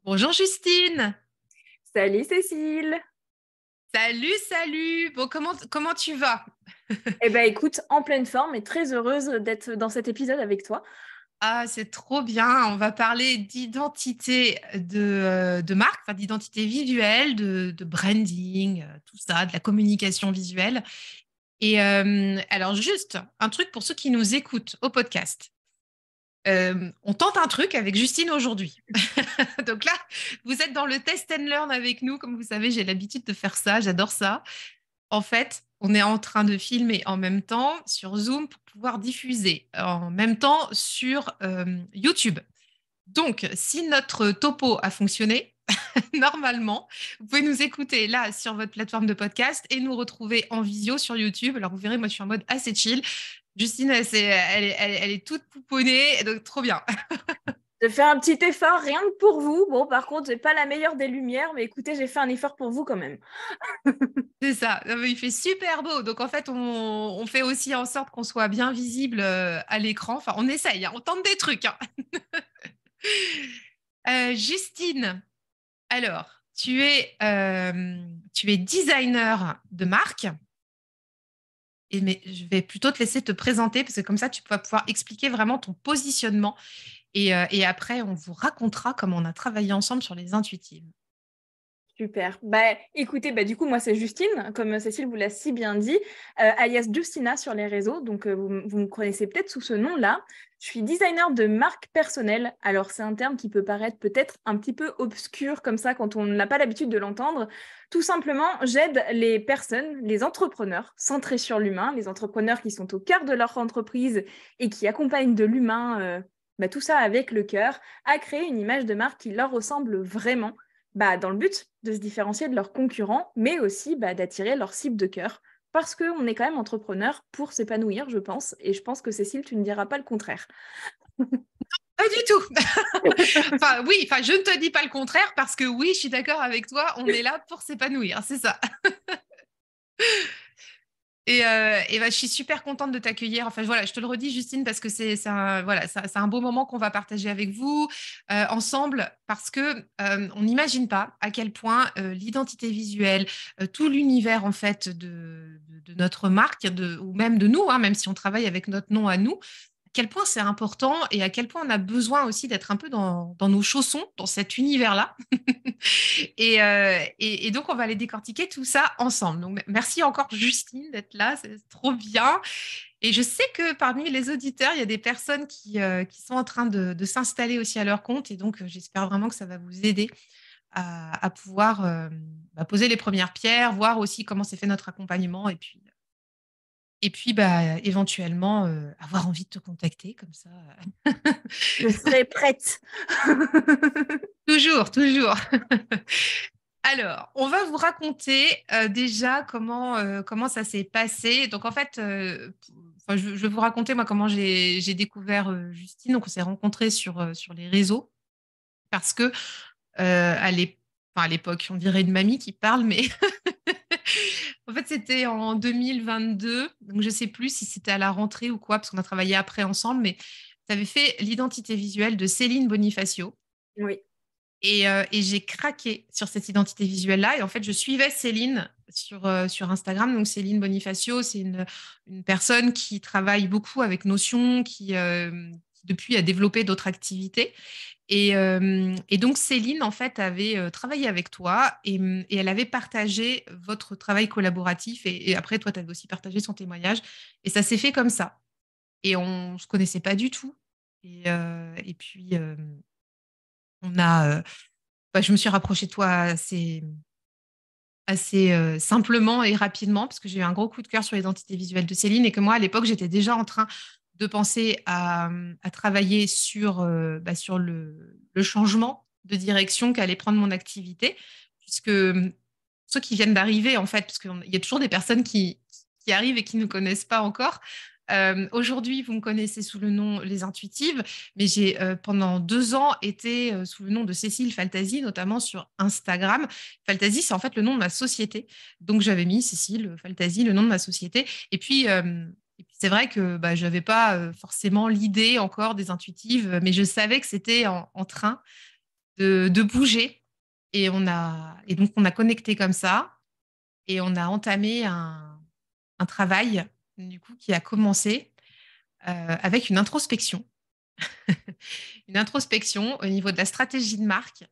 Bonjour Justine. Salut Cécile. Salut, salut. Bon, comment tu vas? Eh ben écoute, en pleine forme et très heureuse d'être dans cet épisode avec toi. Ah, c'est trop bien. On va parler d'identité de marque, enfin, d'identité visuelle, de branding, tout ça, de la communication visuelle. Et alors, juste un truc pour ceux qui nous écoutent au podcast. On tente un truc avec Justine aujourd'hui. Donc là, vous êtes dans le test and learn avec nous. Comme vous savez, j'ai l'habitude de faire ça. J'adore ça. En fait, on est en train de filmer en même temps sur Zoom pour pouvoir diffuser en même temps sur YouTube. Donc, si notre topo a fonctionné, normalement, vous pouvez nous écouter là sur votre plateforme de podcast et nous retrouver en visio sur YouTube. Alors, vous verrez, moi, je suis en mode assez chill. Justine, elle est toute pouponnée, donc trop bien. Je fais un petit effort, rien que pour vous. Bon, par contre, j'ai pas la meilleure des lumières, mais écoutez, j'ai fait un effort pour vous quand même. C'est ça. Non, mais il fait super beau. Donc, en fait, on fait aussi en sorte qu'on soit bien visible à l'écran. Enfin, on essaye, hein, on tente des trucs, hein. Justine, alors, tu es designer de marque. Mais je vais plutôt te laisser te présenter parce que comme ça, tu vas pouvoir expliquer vraiment ton positionnement. Et après, on vous racontera comment on a travaillé ensemble sur les intuitives. Super. Bah, écoutez, du coup, moi, c'est Justine, comme Cécile vous l'a si bien dit, alias Justina sur les réseaux. Donc, vous me connaissez peut-être sous ce nom-là. Je suis designer de marque personnelle. Alors, c'est un terme qui peut paraître peut-être un petit peu obscur comme ça quand on n'a pas l'habitude de l'entendre. Tout simplement, j'aide les personnes, les entrepreneurs centrés sur l'humain, les entrepreneurs qui sont au cœur de leur entreprise et qui accompagnent de l'humain, tout ça avec le cœur, à créer une image de marque qui leur ressemble vraiment dans le but de se différencier de leurs concurrents, mais aussi d'attirer leur cible de cœur. Parce qu'on est quand même entrepreneur pour s'épanouir, je pense. Et je pense que Cécile, tu ne diras pas le contraire. Pas du tout. Enfin, oui, enfin, je ne te dis pas le contraire parce que oui, je suis d'accord avec toi, on est là pour s'épanouir, c'est ça. Je suis super contente de t'accueillir. Enfin, voilà, je te le redis, Justine, parce que voilà, c'est un beau moment qu'on va partager avec vous ensemble, parce que on n'imagine pas à quel point l'identité visuelle, tout l'univers en fait de notre marque, ou même de nous, hein, même si on travaille avec notre nom à nous, à quel point c'est important et à quel point on a besoin aussi d'être un peu dans nos chaussons, dans cet univers-là. Et donc, on va aller décortiquer tout ça ensemble. Donc, merci encore, Justine, d'être là. C'est trop bien. Et je sais que parmi les auditeurs, il y a des personnes qui sont en train de s'installer aussi à leur compte. Et donc, j'espère vraiment que ça va vous aider à pouvoir poser les premières pierres, voir aussi comment s'est fait notre accompagnement. Et puis éventuellement, avoir envie de te contacter comme ça. Je serai prête. Toujours, toujours. Alors, on va vous raconter déjà comment ça s'est passé. Donc, en fait, je vais vous raconter moi comment j'ai découvert Justine. Donc, on s'est rencontrés sur les réseaux parce que à l'époque, on dirait une mamie qui parle, mais en fait, c'était en 2022. Donc, je sais plus si c'était à la rentrée ou quoi, parce qu'on a travaillé après ensemble, mais tu avais fait l'identité visuelle de Céline Bonifacio. Oui. Et j'ai craqué sur cette identité visuelle-là. Et en fait, je suivais Céline sur Instagram. Donc, Céline Bonifacio, c'est une personne qui travaille beaucoup avec Notion, qui depuis a développé d'autres activités. Et donc, Céline, en fait, avait travaillé avec toi et elle avait partagé votre travail collaboratif. Et après, toi, tu avais aussi partagé son témoignage. Et ça s'est fait comme ça. Et on ne se connaissait pas du tout. Et puis, je me suis rapprochée de toi assez simplement et rapidement parce que j'ai eu un gros coup de cœur sur l'identité visuelle de Céline et que moi, à l'époque, j'étais déjà en train de penser à travailler sur sur le changement de direction qu'allait prendre mon activité, puisque ceux qui viennent d'arriver, en fait, parce qu'il y a toujours des personnes qui arrivent et qui ne connaissent pas encore. Aujourd'hui, vous me connaissez sous le nom Les Intuitives, mais j'ai pendant 2 ans été sous le nom de Cécile Faltasi, notamment sur Instagram. Faltasi, c'est en fait le nom de ma société. Donc j'avais mis Cécile Faltasi, le nom de ma société. Et puis c'est vrai que je n'avais pas forcément l'idée encore des intuitives, mais je savais que c'était en train. de bouger. Et donc, on a connecté comme ça et on a entamé un travail, du coup, qui a commencé avec une introspection. Une introspection au niveau de la stratégie de marque.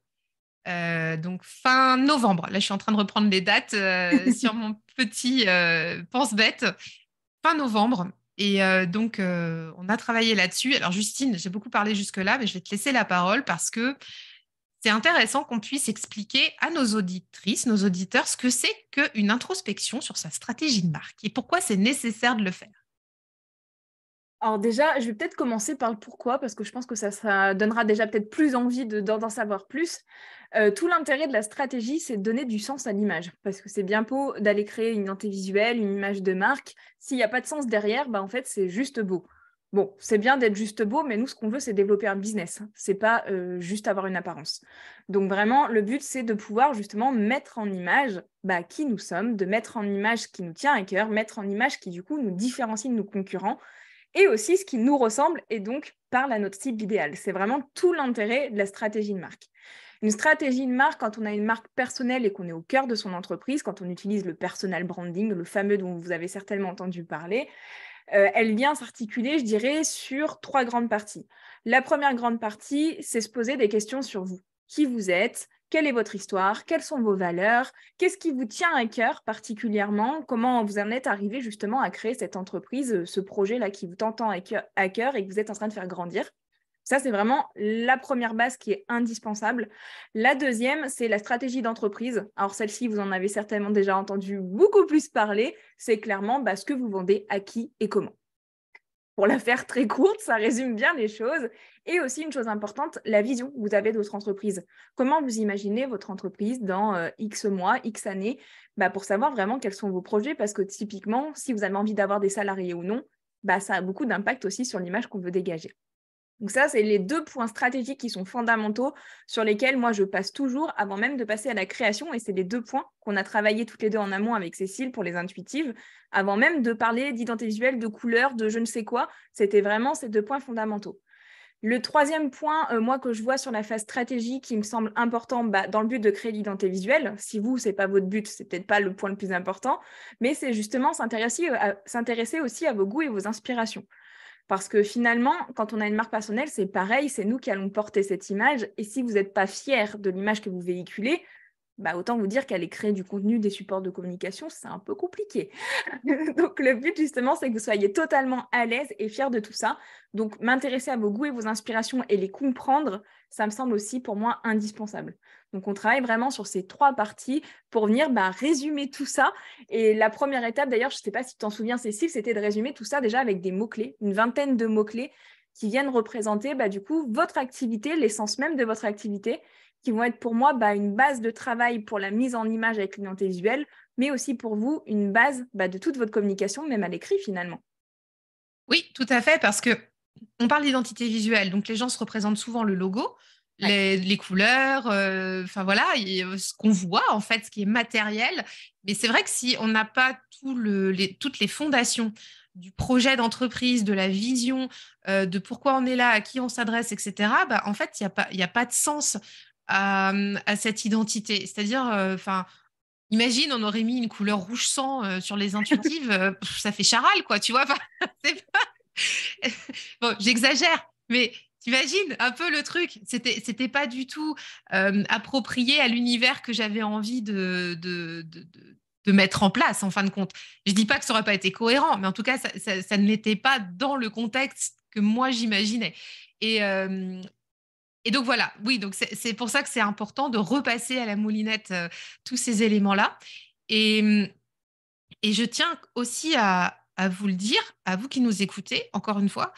Donc, fin novembre. Là, je suis en train de reprendre les dates sur mon petit pense-bête. Fin novembre. Et donc, on a travaillé là-dessus. Alors, Justine, j'ai beaucoup parlé jusque-là, mais je vais te laisser la parole parce que c'est intéressant qu'on puisse expliquer à nos auditrices, nos auditeurs, ce que c'est qu'une introspection sur sa stratégie de marque et pourquoi c'est nécessaire de le faire. Alors déjà, je vais peut-être commencer par le pourquoi, parce que je pense que ça donnera déjà peut-être plus envie d'en savoir plus. Tout l'intérêt de la stratégie, c'est de donner du sens à l'image, parce que c'est bien beau d'aller créer une identité visuelle, une image de marque. S'il n'y a pas de sens derrière, bah, en fait, c'est juste beau. Bon, c'est bien d'être juste beau, mais nous, ce qu'on veut, c'est développer un business. C'est pas juste avoir une apparence. Donc vraiment, le but, c'est de pouvoir justement mettre en image bah, qui nous sommes, de mettre en image ce qui nous tient à cœur, mettre en image qui, du coup, nous différencie de nos concurrents et aussi ce qui nous ressemble et donc parle à notre cible idéale. C'est vraiment tout l'intérêt de la stratégie de marque. Une stratégie de marque, quand on a une marque personnelle et qu'on est au cœur de son entreprise, quand on utilise le personal branding, le fameux dont vous avez certainement entendu parler, elle vient s'articuler, je dirais, sur 3 grandes parties. La première grande partie, c'est se poser des questions sur vous. Qui vous êtes? Quelle est votre histoire? Quelles sont vos valeurs? Qu'est-ce qui vous tient à cœur particulièrement? Comment vous en êtes arrivé justement à créer cette entreprise, ce projet-là qui vous tend à cœur et que vous êtes en train de faire grandir? Ça, c'est vraiment la première base qui est indispensable. La deuxième, c'est la stratégie d'entreprise. Alors celle-ci, vous en avez certainement déjà entendu beaucoup plus parler. C'est clairement ce que vous vendez, à qui et comment. Pour la faire très courte, ça résume bien les choses. Et aussi une chose importante, la vision que vous avez de votre entreprise. Comment vous imaginez votre entreprise dans X mois, X années, pour savoir vraiment quels sont vos projets, parce que typiquement, si vous avez envie d'avoir des salariés ou non, ça a beaucoup d'impact aussi sur l'image qu'on veut dégager. Donc ça, c'est les 2 points stratégiques qui sont fondamentaux sur lesquels moi je passe toujours avant même de passer à la création. Et c'est les 2 points qu'on a travaillé toutes les deux en amont avec Cécile pour les intuitives. Avant même de parler d'identité visuelle, de couleur, de je ne sais quoi, c'était vraiment ces 2 points fondamentaux. Le troisième point, moi, que je vois sur la phase stratégie qui me semble important dans le but de créer l'identité visuelle, si vous, ce n'est pas votre but, ce n'est peut-être pas le point le plus important, mais c'est justement s'intéresser aussi à vos goûts et vos inspirations. Parce que finalement, quand on a une marque personnelle, c'est pareil, c'est nous qui allons porter cette image. Et si vous n'êtes pas fier de l'image que vous véhiculez, autant vous dire qu'aller créer du contenu, des supports de communication, c'est un peu compliqué. Donc, le but, justement, c'est que vous soyez totalement à l'aise et fier de tout ça. Donc, m'intéresser à vos goûts et vos inspirations et les comprendre, ça me semble aussi, pour moi, indispensable. Donc, on travaille vraiment sur ces 3 parties pour venir résumer tout ça. Et la première étape, d'ailleurs, je ne sais pas si tu t'en souviens, Cécile, c'était de résumer tout ça déjà avec des mots-clés, une vingtaine de mots-clés qui viennent représenter, du coup, votre activité, l'essence même de votre activité, qui vont être pour moi une base de travail pour la mise en image avec l'identité visuelle, mais aussi pour vous une base de toute votre communication, même à l'écrit finalement. Oui, tout à fait, parce que on parle d'identité visuelle, donc les gens se représentent souvent le logo, les couleurs, enfin voilà, ce qu'on voit en fait, ce qui est matériel. Mais c'est vrai que si on n'a pas toutes les fondations du projet d'entreprise, de la vision, de pourquoi on est là, à qui on s'adresse, etc., en fait, il y a pas de sens à cette identité. C'est-à-dire, enfin, imagine, on aurait mis une couleur rouge sang sur les intuitives, ça fait charal, quoi, tu vois. Enfin, c'est bon, j'exagère, mais t'imagines un peu le truc. C'était pas du tout approprié à l'univers que j'avais envie de mettre en place, en fin de compte. Je dis pas que ça aurait pas été cohérent, mais en tout cas, ça ne l'était pas dans le contexte que moi j'imaginais. Et donc voilà, oui, donc c'est pour ça que c'est important de repasser à la moulinette tous ces éléments-là. Et, et je tiens aussi à vous le dire, à vous qui nous écoutez, encore une fois,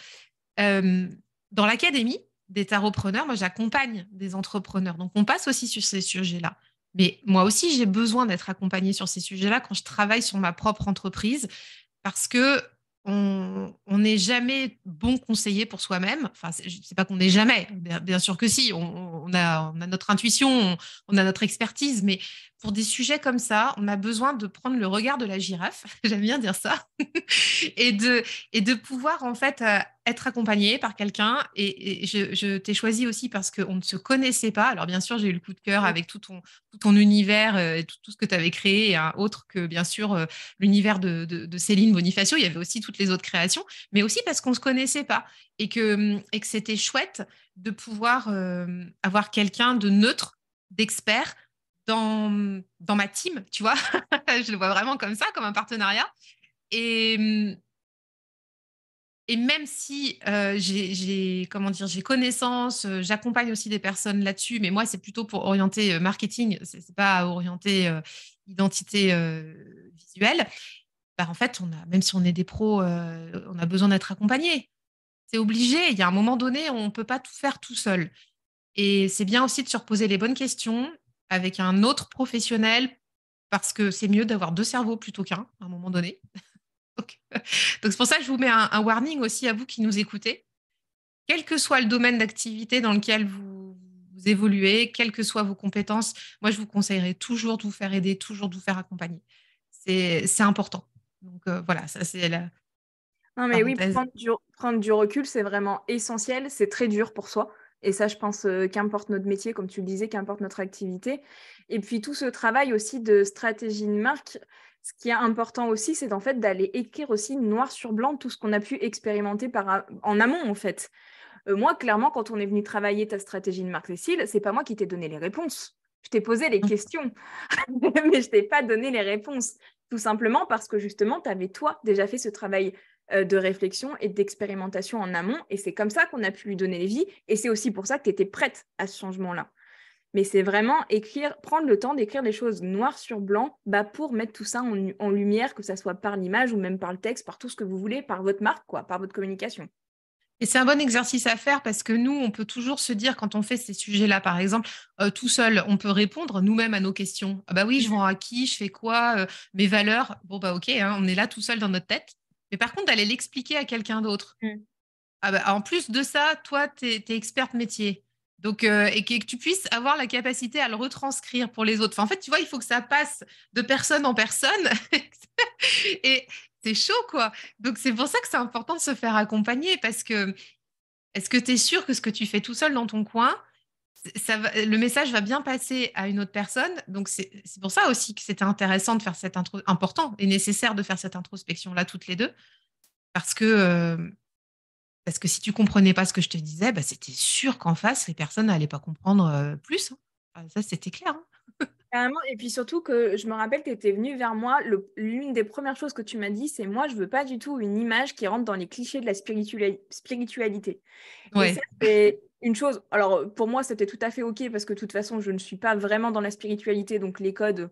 euh, dans l'académie des tarotpreneurs, moi j'accompagne des entrepreneurs. Donc on passe aussi sur ces sujets-là. Mais moi aussi, j'ai besoin d'être accompagnée sur ces sujets-là quand je travaille sur ma propre entreprise parce que on n'est jamais bon conseiller pour soi-même. Enfin, c'est pas qu'on n'est jamais. Bien sûr que si. On a notre intuition, on a notre expertise, mais pour des sujets comme ça, on a besoin de prendre le regard de la girafe, j'aime bien dire ça, et de pouvoir en fait être accompagné par quelqu'un. Et je t'ai choisi aussi parce qu'on ne se connaissait pas. Alors bien sûr, j'ai eu le coup de cœur avec tout ton univers, et tout ce que tu avais créé, hein, autre que bien sûr l'univers de Céline Bonifacio. Il y avait aussi toutes les autres créations, mais aussi parce qu'on ne se connaissait pas et que c'était chouette de pouvoir avoir quelqu'un de neutre, d'expert dans ma team, tu vois. Je le vois vraiment comme ça, comme un partenariat. Et, et même si comment dire, j'ai connaissance, j'accompagne aussi des personnes là-dessus, mais moi, c'est plutôt pour orienter marketing, c'est pas orienter identité visuelle. Bah, en fait, même si on est des pros, on a besoin d'être accompagné. C'est obligé. Il y a un moment donné, on ne peut pas tout faire tout seul. Et c'est bien aussi de se reposer les bonnes questions avec un autre professionnel parce que c'est mieux d'avoir deux cerveaux plutôt qu'un à un moment donné. Donc c'est pour ça que je vous mets un warning aussi à vous qui nous écoutez. Quel que soit le domaine d'activité dans lequel vous évoluez, quelles que soient vos compétences, moi je vous conseillerais toujours de vous faire aider, toujours de vous faire accompagner. C'est important. Donc voilà, ça c'est la Non, mais oui, parenthèse. prendre du recul, c'est vraiment essentiel. C'est très dur pour soi. Et ça, je pense, qu'importe notre métier, comme tu le disais, qu'importe notre activité. Et puis, tout ce travail aussi de stratégie de marque, ce qui est important aussi, c'est en fait d'aller écrire aussi noir sur blanc tout ce qu'on a pu expérimenter en amont, en fait. Moi, clairement, quand on est venu travailler ta stratégie de marque, Cécile, c'est pas moi qui t'ai donné les réponses. Je t'ai posé les questions, mais je t'ai pas donné les réponses. Tout simplement parce que justement, tu avais toi déjà fait ce travail de réflexion et d'expérimentation en amont. Et c'est comme ça qu'on a pu lui donner les vies. Et c'est aussi pour ça que tu étais prête à ce changement-là. Mais c'est vraiment prendre le temps d'écrire des choses noir sur blanc pour mettre tout ça en lumière, que ça soit par l'image ou même par le texte, par tout ce que vous voulez, par votre marque, quoi, par votre communication. Et c'est un bon exercice à faire parce que nous, on peut toujours se dire, quand on fait ces sujets-là, par exemple, tout seul, on peut répondre nous-mêmes à nos questions. Ah bah oui, je vends à qui, je fais quoi, mes valeurs. Bon, bah ok, hein, on est là tout seul dans notre tête. Mais par contre, d'aller l'expliquer à quelqu'un d'autre. Mm. Ah bah, en plus de ça, toi, tu es experte métier. Donc, et que tu puisses avoir la capacité à le retranscrire pour les autres. Enfin, en fait, tu vois, il faut que ça passe de personne en personne. Et c'est chaud, quoi. Donc, c'est pour ça que c'est important de se faire accompagner parce que est-ce que tu es sûr que ce que tu fais tout seul dans ton coin, le message va bien passer à une autre personne? Donc, c'est pour ça aussi que c'était intéressant de faire important et nécessaire de faire cette introspection-là toutes les deux. Parce que, parce que si tu comprenais pas ce que je te disais, bah, c'était sûr qu'en face, les personnes n'allaient pas comprendre plus, hein. Ah, ça, c'était clair, hein. Carrément. Et puis surtout que je me rappelle, tu étais venue vers moi. L'une des premières choses que tu m'as dit, c'est moi, je veux pas du tout une image qui rentre dans les clichés de la spiritualité. Et ça, Ouais. c'est une chose. Alors, pour moi, c'était tout à fait OK parce que de toute façon, je ne suis pas vraiment dans la spiritualité, donc les codes,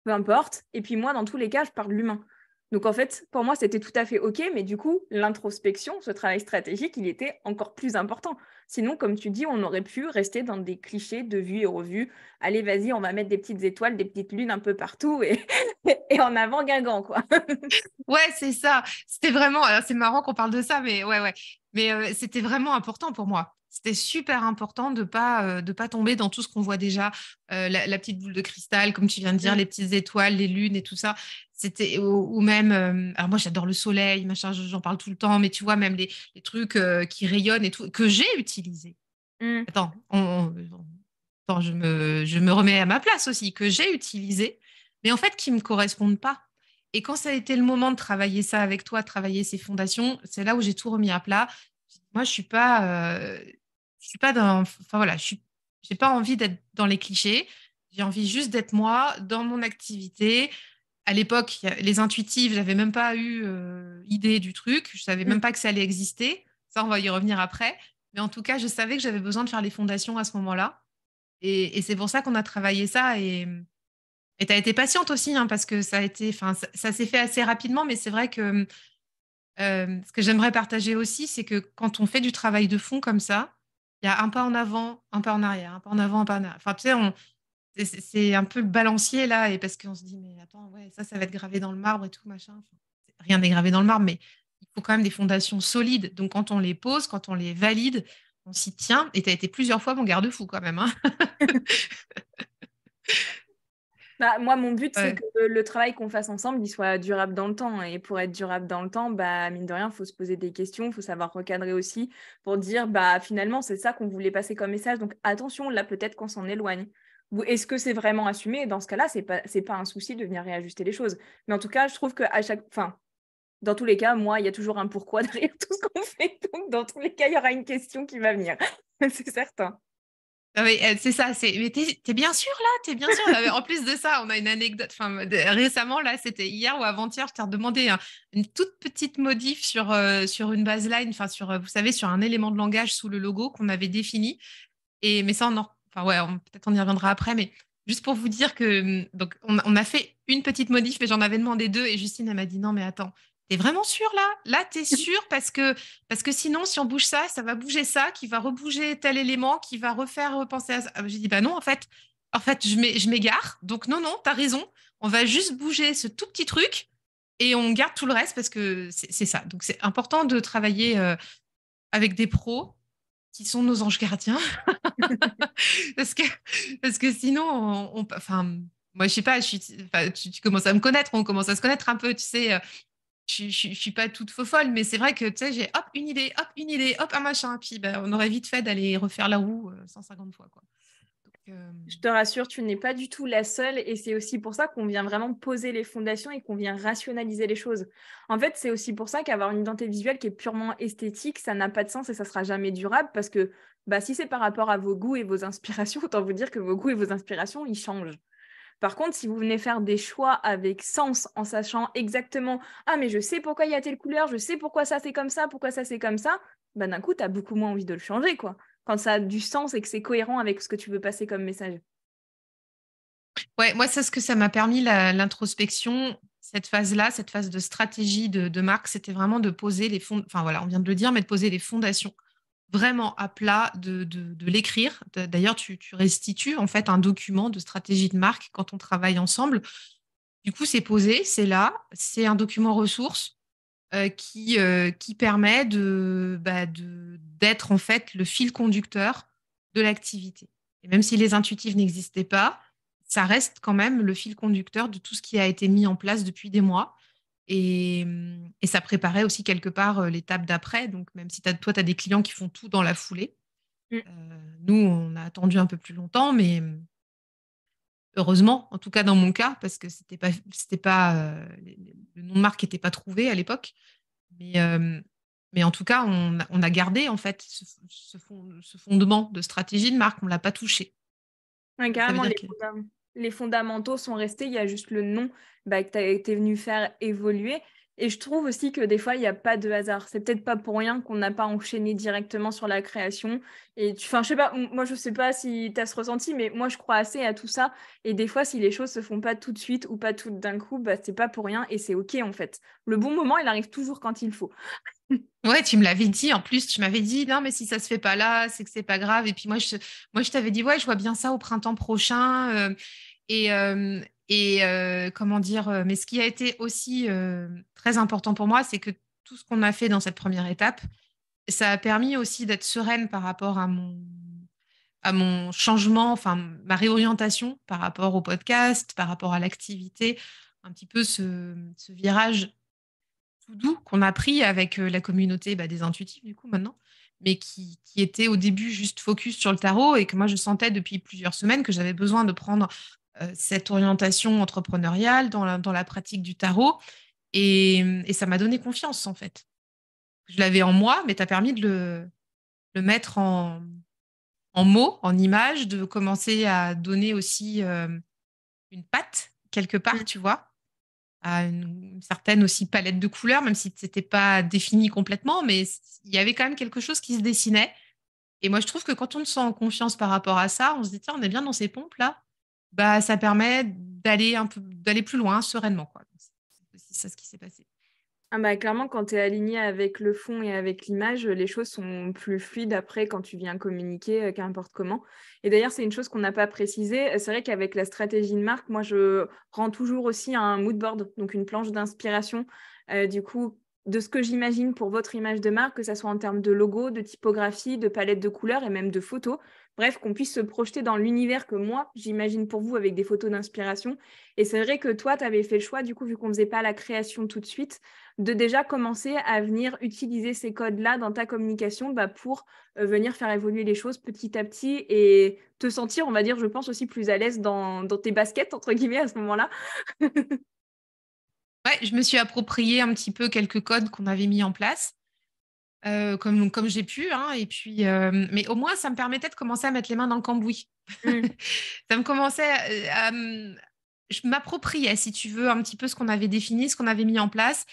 peu importe. Et puis moi, dans tous les cas, je parle de l'humain. Donc en fait, pour moi, c'était tout à fait OK, mais du coup, l'introspection, ce travail stratégique, il était encore plus important. Sinon, comme tu dis, on aurait pu rester dans des clichés de vue et revu. Allez, vas-y, on va mettre des petites étoiles, des petites lunes un peu partout et en avant Guingamp, quoi. Ouais, c'est ça. C'était vraiment, alors, c'est marrant qu'on parle de ça, mais ouais, ouais. Mais c'était vraiment important pour moi. C'était super important de pas tomber dans tout ce qu'on voit déjà, la petite boule de cristal, comme tu viens de dire, Mm. les petites étoiles, les lunes et tout ça. C'était ou même, alors moi j'adore le soleil, machin, j'en parle tout le temps, mais tu vois même les trucs qui rayonnent et tout que j'ai utilisés. Mm. Attends, attends, je me remets à ma place aussi, que j'ai utilisé, mais en fait qui me correspondent pas. Et quand ça a été le moment de travailler ça avec toi, de travailler ces fondations, c'est là où j'ai tout remis à plat. Moi, je suis pas dans, enfin voilà, j'ai pas envie d'être dans les clichés. J'ai envie juste d'être moi dans mon activité. À l'époque, les intuitives, j'avais même pas eu idée du truc. Je savais même Mm. pas que ça allait exister. Ça, on va y revenir après. Mais en tout cas, je savais que j'avais besoin de faire les fondations à ce moment-là. Et c'est pour ça qu'on a travaillé ça. Et tu as été patiente aussi, hein, parce que ça a été, enfin, ça s'est fait assez rapidement. Mais c'est vrai que ce que j'aimerais partager aussi, c'est que quand on fait du travail de fond comme ça, il y a un pas en avant, un pas en arrière, un pas en avant, un pas en arrière. Enfin, tu sais, c'est un peu le balancier là, et parce qu'on se dit, mais attends, ouais, ça va être gravé dans le marbre et tout, machin. Enfin, rien n'est gravé dans le marbre, mais il faut quand même des fondations solides. Donc, quand on les pose, quand on les valide, on s'y tient. Et tu as été plusieurs fois mon garde-fou quand même, hein. Bah, moi, mon but, c'est Ouais. que le travail qu'on fasse ensemble, il soit durable dans le temps. Et pour être durable dans le temps, bah, mine de rien, il faut se poser des questions, il faut savoir recadrer aussi pour dire, bah, finalement, c'est ça qu'on voulait passer comme message. Donc, attention, là, peut-être qu'on s'en éloigne. Ou est-ce que c'est vraiment assumé? Et dans ce cas-là, c'est pas un souci de venir réajuster les choses. Mais en tout cas, je trouve qu'à enfin, dans tous les cas, moi, il y a toujours un pourquoi derrière tout ce qu'on fait. Donc, dans tous les cas, il y aura une question qui va venir. C'est certain. Ah oui, c'est ça. Mais t'es bien sûr là, t'es bien sûr. En plus de ça, on a une anecdote. Enfin, récemment là, c'était hier ou avant-hier, je t'ai redemandé une toute petite modif sur une baseline, enfin vous savez, sur un élément de langage sous le logo qu'on avait défini. Et mais ça, enfin ouais, peut-être on y reviendra après, mais juste pour vous dire que donc on a fait une petite modif, mais j'en avais demandé deux, et Justine elle m'a dit non mais attends, t'es vraiment sûr là? Là t'es sûr parce que sinon si on bouge ça, ça va bouger ça, qui va rebouger tel élément, qui va refaire repenser à ça. J'ai dit bah non en fait je m'égare, donc non t'as raison, on va juste bouger ce tout petit truc et on garde tout le reste parce que c'est ça. Donc c'est important de travailler avec des pros qui sont nos anges gardiens parce que, parce que sinon, enfin, moi, je sais pas, enfin, tu commences à me connaître, on commence à se connaître un peu, tu sais. Je suis pas toute faux folle, mais c'est vrai que, tu sais, j'ai une idée, hop, un machin. Puis, ben, on aurait vite fait d'aller refaire la roue 150 fois, quoi. Donc, Je te rassure, tu n'es pas du tout la seule et c'est aussi pour ça qu'on vient vraiment poser les fondations et qu'on vient rationaliser les choses. En fait, c'est aussi pour ça qu'avoir une identité visuelle qui est purement esthétique, ça n'a pas de sens et ça sera jamais durable parce que bah, si c'est par rapport à vos goûts et vos inspirations, autant vous dire que vos goûts et vos inspirations, ils changent. Par contre, si vous venez faire des choix avec sens en sachant exactement, ah mais je sais pourquoi il y a telle couleur, je sais pourquoi ça c'est comme ça, pourquoi ça c'est comme ça, bah d'un coup, tu as beaucoup moins envie de le changer, quoi. Quand ça a du sens et que c'est cohérent avec ce que tu veux passer comme message. ouais, moi, c'est ce que ça m'a permis, l'introspection, cette phase-là, cette phase de stratégie de marque, c'était vraiment de poser les fonds, enfin voilà, on vient de le dire, mais de poser les fondations vraiment à plat, de l'écrire. D'ailleurs, tu restitues en fait un document de stratégie de marque quand on travaille ensemble. Du coup, c'est posé, c'est là, c'est un document ressource qui permet d'être en fait le fil conducteur de l'activité. Et même si les intuitifs n'existaient pas, ça reste quand même le fil conducteur de tout ce qui a été mis en place depuis des mois. Et ça préparait aussi quelque part l'étape d'après. Donc, même si toi, tu as des clients qui font tout dans la foulée, Mm. nous, on a attendu un peu plus longtemps, mais heureusement, en tout cas dans mon cas, parce que c'était pas le nom de marque n'était pas trouvé à l'époque. Mais, euh, mais en tout cas, on a gardé en fait ce fondement de stratégie de marque, on ne l'a pas touché. Ouais, Ça veut carrément, dire que les fondamentaux sont restés, il y a juste le nom bah, que tu as été venu faire évoluer. Et je trouve aussi que des fois, il n'y a pas de hasard. C'est peut-être pas pour rien qu'on n'a pas enchaîné directement sur la création. Enfin, je sais pas, moi, je sais pas si tu as ce ressenti, mais moi, je crois assez à tout ça. Et des fois, si les choses se font pas tout de suite ou pas tout d'un coup, bah, c'est pas pour rien et c'est OK en fait. Le bon moment, il arrive toujours quand il faut. ouais, tu me l'avais dit. En plus, tu m'avais dit non, mais si ça se fait pas là, c'est que c'est pas grave. Et puis moi, je t'avais dit ouais, je vois bien ça au printemps prochain. Comment dire, mais ce qui a été aussi très important pour moi, c'est que tout ce qu'on a fait dans cette première étape, ça a permis aussi d'être sereine par rapport à mon changement, enfin ma réorientation par rapport au podcast, par rapport à l'activité, un petit peu ce virage tout doux qu'on a pris avec la communauté des intuitifs du coup maintenant, mais qui était au début juste focus sur le tarot et que moi je sentais depuis plusieurs semaines que j'avais besoin de prendre cette orientation entrepreneuriale dans la pratique du tarot et ça m'a donné confiance en fait. Je l'avais en moi, mais tu as permis de le mettre en mots, en images, de commencer à donner aussi une patte quelque part, tu vois, à une certaine aussi palette de couleurs, même si c'était pas défini complètement, mais il y avait quand même quelque chose qui se dessinait. Et moi, je trouve que quand on se sent en confiance par rapport à ça, on se dit, tiens, on est bien dans ces pompes là, bah, ça permet d'aller plus loin sereinement, quoi. Donc, c'est aussi ça ce qui s'est passé. Ah bah, clairement, quand tu es aligné avec le fond et avec l'image, les choses sont plus fluides après quand tu viens communiquer, qu'importe comment. Et d'ailleurs, c'est une chose qu'on n'a pas précisé. C'est vrai qu'avec la stratégie de marque, moi, je rends toujours aussi un mood board, donc une planche d'inspiration. Du coup, de ce que j'imagine pour votre image de marque, que ça soit en termes de logo, de typographie, de palette de couleurs et même de photos. Bref, qu'on puisse se projeter dans l'univers que moi, j'imagine pour vous avec des photos d'inspiration. Et c'est vrai que toi, tu avais fait le choix, du coup, vu qu'on ne faisait pas la création tout de suite, de déjà commencer à venir utiliser ces codes-là dans ta communication pour venir faire évoluer les choses petit à petit et te sentir, on va dire, je pense aussi plus à l'aise dans tes baskets, entre guillemets, à ce moment-là. Ouais, je me suis approprié un petit peu quelques codes qu'on avait mis en place, comme j'ai pu, hein, et puis, mais au moins, ça me permettait de commencer à mettre les mains dans le cambouis. Mm. Ça me commençait je m'appropriais, si tu veux, un petit peu ce qu'on avait défini, ce qu'on avait mis en place.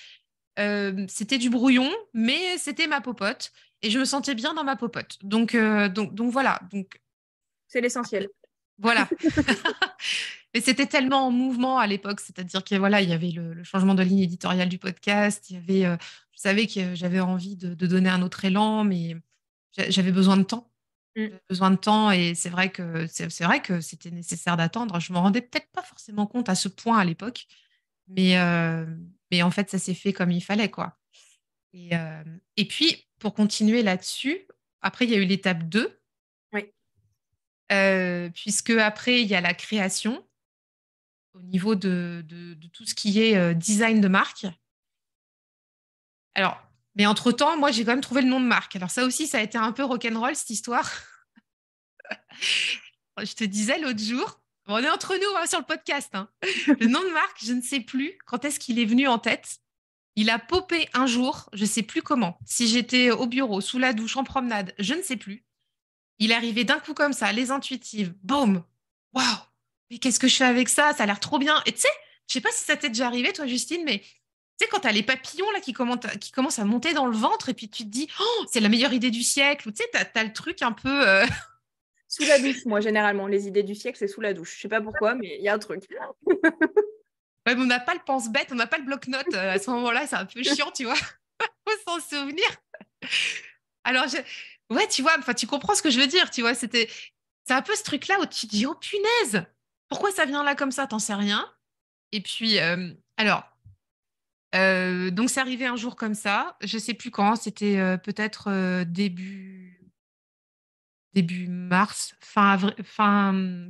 C'était du brouillon, mais c'était ma popote, et je me sentais bien dans ma popote. Donc voilà. Donc C'est l'essentiel. voilà. Mais c'était tellement en mouvement à l'époque, c'est-à-dire que voilà, il y avait le changement de ligne éditoriale du podcast, il y avait, je savais que j'avais envie de donner un autre élan, mais j'avais besoin de temps. Mm. J'avais besoin de temps, et c'est vrai que c'était nécessaire d'attendre. Je me rendais peut-être pas forcément compte à ce point à l'époque, mais euh, mais en fait ça s'est fait comme il fallait, quoi. Et puis pour continuer là-dessus, après il y a eu l'étape 2, Oui. puisque après il y a la création au niveau de tout ce qui est design de marque. Alors, mais entre-temps, moi, j'ai quand même trouvé le nom de marque. Alors ça aussi, ça a été un peu rock'n'roll, cette histoire. Je te disais l'autre jour, on est entre nous, hein, sur le podcast, hein. Le nom de marque, je ne sais plus quand est-ce qu'il est venu en tête. Il a popé un jour, je ne sais plus comment. Si j'étais au bureau, sous la douche, en promenade, je ne sais plus. Il est arrivé d'un coup comme ça, les intuitives. Boum! Waouh! Mais qu'est-ce que je fais avec ça? Ça a l'air trop bien. Et tu sais, je sais pas si ça t'est déjà arrivé, toi, Justine, mais tu sais, quand t'as les papillons là qui commencent à monter dans le ventre, et puis tu te dis, oh, c'est la meilleure idée du siècle. Ou tu sais, t'as le truc un peu. Sous la douche, moi, généralement. Les idées du siècle, c'est sous la douche. Je sais pas pourquoi, mais il y a un truc. Ouais, mais on n'a pas le pense-bête, on n'a pas le bloc-notes. À ce moment-là, c'est un peu chiant, tu vois. Faut s'en souvenir. Alors, ouais, tu vois, enfin, tu comprends ce que je veux dire, tu vois. C'est un peu ce truc-là où tu te dis, oh punaise, pourquoi ça vient là comme ça? T'en sais rien. Et puis, donc c'est arrivé un jour comme ça. Je sais plus quand. C'était peut-être début mars, fin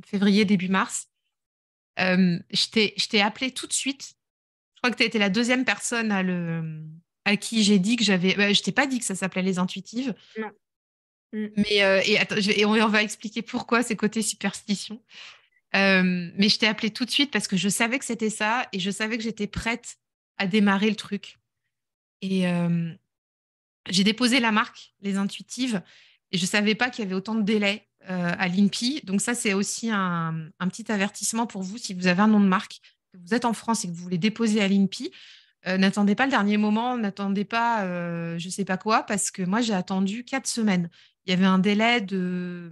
février, début mars. Je t'ai appelé tout de suite. Je crois que tu as été la deuxième personne à qui j'ai dit que j'avais. Je t'ai pas dit que ça s'appelait les intuitives. Non. Mm. Et attends, et on va expliquer pourquoi c'est côté superstition. Mais je t'ai appelé tout de suite parce que je savais que c'était ça, et je savais que j'étais prête à démarrer le truc. Et j'ai déposé la marque, les intuitives, et je savais pas qu'il y avait autant de délais à l'INPI. Donc ça, c'est aussi un petit avertissement pour vous si vous avez un nom de marque, que vous êtes en France et que vous voulez déposer à l'INPI. N'attendez pas le dernier moment, n'attendez pas je sais pas quoi, parce que moi, j'ai attendu 4 semaines. Il y avait un délai de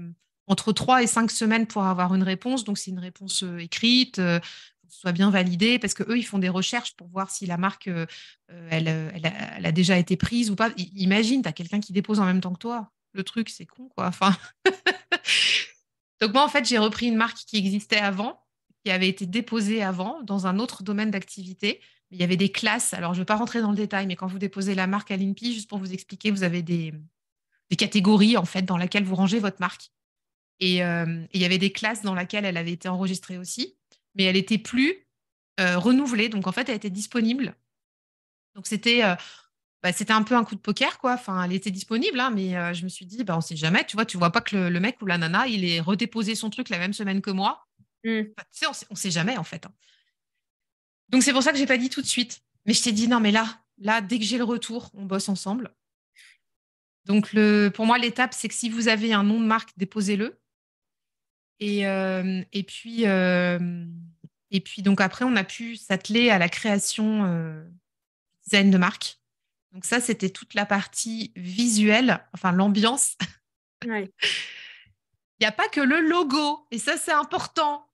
entre 3 et 5 semaines pour avoir une réponse. Donc, c'est une réponse écrite, soit bien validée, parce que eux, ils font des recherches pour voir si la marque, elle a déjà été prise ou pas. Imagine, tu as quelqu'un qui dépose en même temps que toi. Le truc, c'est con, quoi. Enfin, donc moi, en fait, j'ai repris une marque qui existait avant, qui avait été déposée avant dans un autre domaine d'activité. Il y avait des classes. Alors, je ne vais pas rentrer dans le détail, mais quand vous déposez la marque à l'INPI, juste pour vous expliquer, vous avez des catégories, en fait, dans lesquelles vous rangez votre marque. Et il y avait des classes dans lesquelles elle avait été enregistrée aussi, mais elle n'était plus renouvelée. Donc, en fait, elle était disponible. Donc, c'était un peu un coup de poker, quoi. Enfin, elle était disponible, hein, mais je me suis dit, bah, on sait jamais. Tu vois pas que le mec ou la nana, il est redéposé son truc la même semaine que moi. Mm. Enfin, tu sais, on sait jamais, en fait, hein. Donc, c'est pour ça que j'ai pas dit tout de suite. Mais je t'ai dit, non, mais là, dès que j'ai le retour, on bosse ensemble. Donc, pour moi, l'étape, c'est que si vous avez un nom de marque, déposez-le. Et puis, donc après, on a pu s'atteler à la création design de marque. Donc ça, c'était toute la partie visuelle, enfin l'ambiance. Ouais. Il n'y a pas que le logo, et ça, c'est important.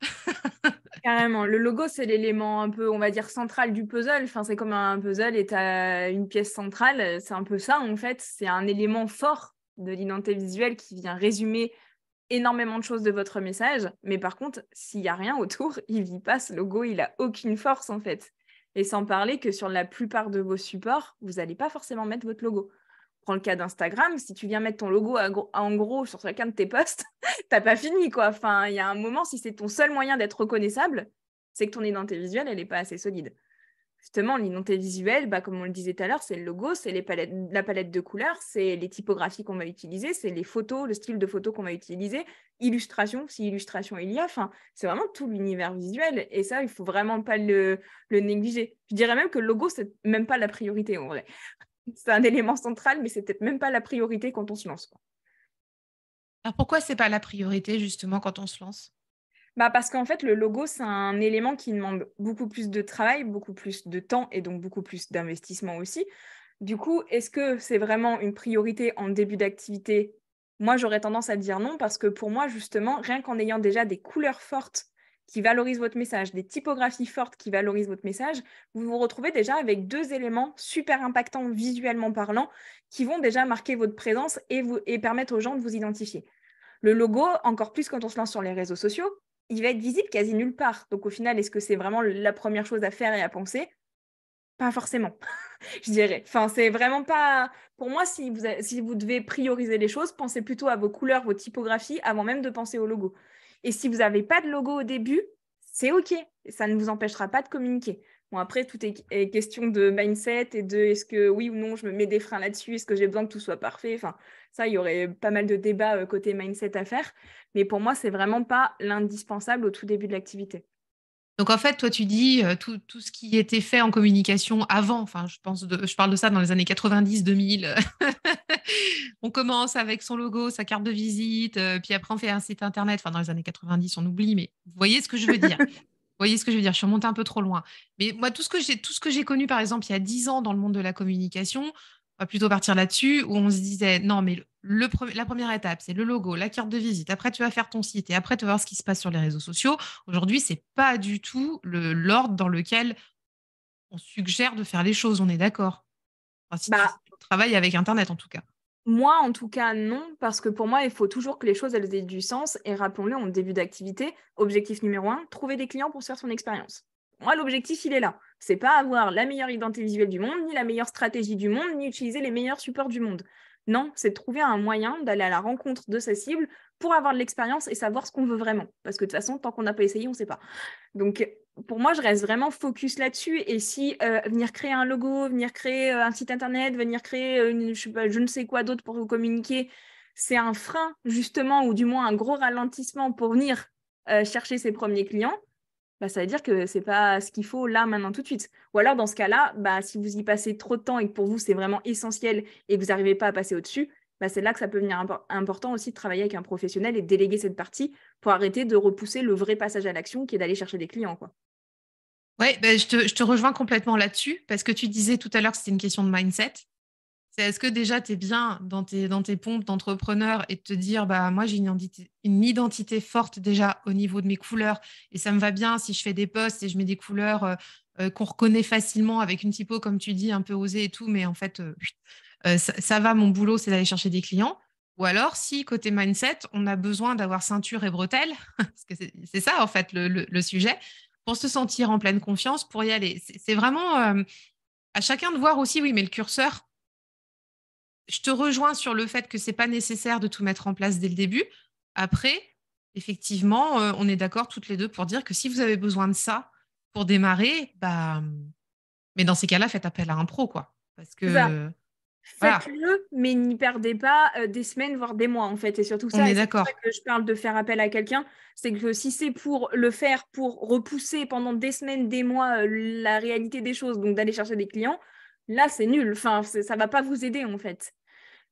Carrément. Le logo, c'est l'élément un peu, on va dire, central du puzzle. Enfin, c'est comme un puzzle et tu as une pièce centrale. C'est un peu ça, en fait. C'est un élément fort de l'identité visuelle qui vient résumer énormément de choses de votre message. Mais par contre, s'il n'y a rien autour, il vit pas ce logo, il a aucune force, en fait. Et sans parler que sur la plupart de vos supports, vous n'allez pas forcément mettre votre logo. Prends le cas d'Instagram, si tu viens mettre ton logo en gros sur chacun de tes posts, t'as pas fini, quoi. Enfin, il y a un moment, si c'est ton seul moyen d'être reconnaissable, c'est que ton identité visuelle, elle n'est pas assez solide. Justement, l'identité visuelle, comme on le disait tout à l'heure, c'est le logo, c'est la palette de couleurs, c'est les typographies qu'on va utiliser, c'est les photos, le style de photo qu'on va utiliser, illustration, si illustration il y a. Enfin, c'est vraiment tout l'univers visuel. Et ça, il faut vraiment pas le négliger. Je dirais même que le logo, c'est même pas la priorité en vrai. C'est un élément central, mais c'est peut-être même pas la priorité quand on se lance, quoi. Alors pourquoi c'est pas la priorité justement quand on se lance? Parce qu'en fait, le logo, c'est un élément qui demande beaucoup plus de travail, beaucoup plus de temps et donc beaucoup plus d'investissement aussi. Du coup, est-ce que c'est vraiment une priorité en début d'activité? Moi, j'aurais tendance à dire non parce que pour moi, justement, rien qu'en ayant déjà des couleurs fortes qui valorisent votre message, des typographies fortes qui valorisent votre message, vous vous retrouvez déjà avec deux éléments super impactants visuellement parlant qui vont déjà marquer votre présence et permettre aux gens de vous identifier. Le logo, encore plus quand on se lance sur les réseaux sociaux, il va être visible quasi nulle part. Donc au final, est-ce que c'est vraiment la première chose à faire et à penser? Pas forcément, je dirais. Enfin, c'est vraiment pas... Pour moi, si vous devez prioriser les choses, pensez plutôt à vos couleurs, vos typographies, avant même de penser au logo. Et si vous n'avez pas de logo au début, c'est OK. Ça ne vous empêchera pas de communiquer. Bon, après, tout est question de mindset et de est-ce que oui ou non, je me mets des freins là-dessus, est-ce que j'ai besoin que tout soit parfait? Enfin, ça, il y aurait pas mal de débats côté mindset à faire. Mais pour moi, c'est vraiment pas l'indispensable au tout début de l'activité. Donc en fait, toi, tu dis tout ce qui était fait en communication avant, enfin, je parle de ça dans les années 90, 2000. On commence avec son logo, sa carte de visite, puis après on fait un site internet. Enfin, dans les années 90, on oublie, mais vous voyez ce que je veux dire. Vous voyez ce que je veux dire. Je suis remontée un peu trop loin. Mais moi, tout ce que j'ai connu, par exemple, il y a 10 ans dans le monde de la communication, on va plutôt partir là-dessus, où on se disait, non, mais la première étape, c'est le logo, la carte de visite. Après, tu vas faire ton site et après, tu vas voir ce qui se passe sur les réseaux sociaux. Aujourd'hui, c'est pas du tout l'ordre dans lequel on suggère de faire les choses. On est d'accord. Enfin, si Bah, tu travailles avec Internet, en tout cas. Moi, en tout cas, non, parce que pour moi, il faut toujours que les choses elles aient du sens. Et rappelons-le, en début d'activité, objectif numéro un, trouver des clients pour se faire son expérience. Moi, l'objectif, il est là. C'est pas avoir la meilleure identité visuelle du monde, ni la meilleure stratégie du monde, ni utiliser les meilleurs supports du monde. Non, c'est de trouver un moyen d'aller à la rencontre de sa cible pour avoir de l'expérience et savoir ce qu'on veut vraiment. Parce que de toute façon, tant qu'on n'a pas essayé, on ne sait pas. Donc, pour moi, je reste vraiment focus là-dessus. Et si venir créer un logo, venir créer un site internet, venir créer je ne sais quoi d'autre pour vous communiquer, c'est un frein, justement, ou du moins un gros ralentissement pour venir chercher ses premiers clients, ça veut dire que c'est pas ce qu'il faut là, maintenant, tout de suite. Ou alors, dans ce cas-là, si vous y passez trop de temps et que pour vous, c'est vraiment essentiel et que vous n'arrivez pas à passer au-dessus, c'est là que ça peut venir important aussi de travailler avec un professionnel et de déléguer cette partie pour arrêter de repousser le vrai passage à l'action qui est d'aller chercher des clients, quoi. Ouais, ben, je te rejoins complètement là-dessus parce que tu disais tout à l'heure que c'était une question de mindset. C'est est-ce que déjà tu es bien dans tes pompes d'entrepreneur et de te dire, bah, moi j'ai une identité forte déjà au niveau de mes couleurs et ça me va bien si je fais des posts et je mets des couleurs qu'on reconnaît facilement avec une typo, comme tu dis, un peu osée et tout, mais en fait, ça va, mon boulot, c'est d'aller chercher des clients. Ou alors, si côté mindset, on a besoin d'avoir ceinture et bretelles, parce que c'est ça en fait le sujet, pour se sentir en pleine confiance, pour y aller. C'est vraiment à chacun de voir aussi, oui, mais le curseur, je te rejoins sur le fait que c'est pas nécessaire de tout mettre en place dès le début. Après, effectivement, on est d'accord toutes les deux pour dire que si vous avez besoin de ça pour démarrer, bah, mais dans ces cas-là, faites appel à un pro, quoi. Parce C'est ça. que, voilà, Faites-le, mais n'y perdez pas des semaines, voire des mois, en fait. Et surtout on ça, est et c'est pour ça d'accord. que je parle de faire appel à quelqu'un, c'est que si c'est pour le faire, pour repousser pendant des semaines, des mois, la réalité des choses, donc d'aller chercher des clients, là, c'est nul. Enfin, ça va pas vous aider, en fait.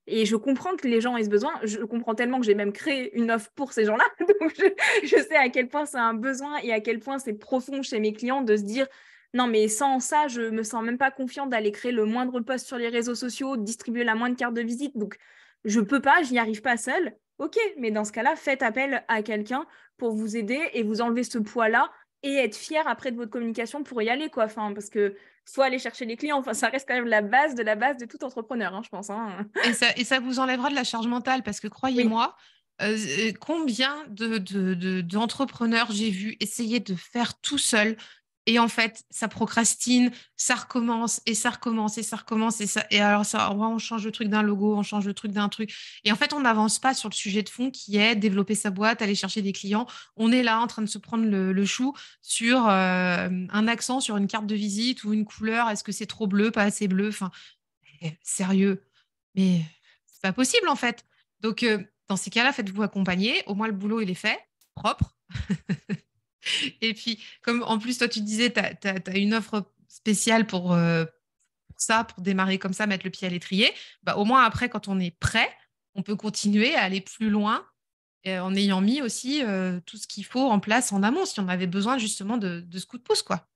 Et je comprends que les gens aient ce besoin. Je comprends tellement que j'ai même créé une offre pour ces gens-là. Donc, je sais à quel point c'est un besoin et à quel point c'est profond chez mes clients de se dire non, mais sans ça, je me sens même pas confiante d'aller créer le moindre post sur les réseaux sociaux, de distribuer la moindre carte de visite. Donc, je peux pas, je n'y arrive pas seule. Ok, mais dans ce cas-là, faites appel à quelqu'un pour vous aider et vous enlever ce poids-là et être fier après de votre communication pour y aller, quoi. Enfin, parce que faut aller chercher les clients. Enfin, ça reste quand même la base de tout entrepreneur, hein, je pense, hein. Et ça vous enlèvera de la charge mentale parce que Oui. croyez-moi, combien d'entrepreneurs j'ai vu essayer de faire tout seul Et en fait, ça procrastine, ça recommence et ça recommence et ça recommence et alors ça, ouais, on change le truc d'un logo, on change le truc d'un truc. Et en fait, on n'avance pas sur le sujet de fond qui est développer sa boîte, aller chercher des clients. On est là en train de se prendre le chou sur un accent sur une carte de visite ou une couleur. Est-ce que c'est trop bleu, pas assez bleu? Enfin, sérieux. Mais c'est pas possible en fait. Donc, dans ces cas-là, faites-vous accompagner. Au moins, le boulot, il est fait, propre. Et puis, comme en plus, toi, tu disais, tu as une offre spéciale pour ça, pour démarrer comme ça, mettre le pied à l'étrier. Bah, au moins, après, quand on est prêt, on peut continuer à aller plus loin en ayant mis aussi tout ce qu'il faut en place en amont, si on avait besoin justement de ce coup de pouce, quoi.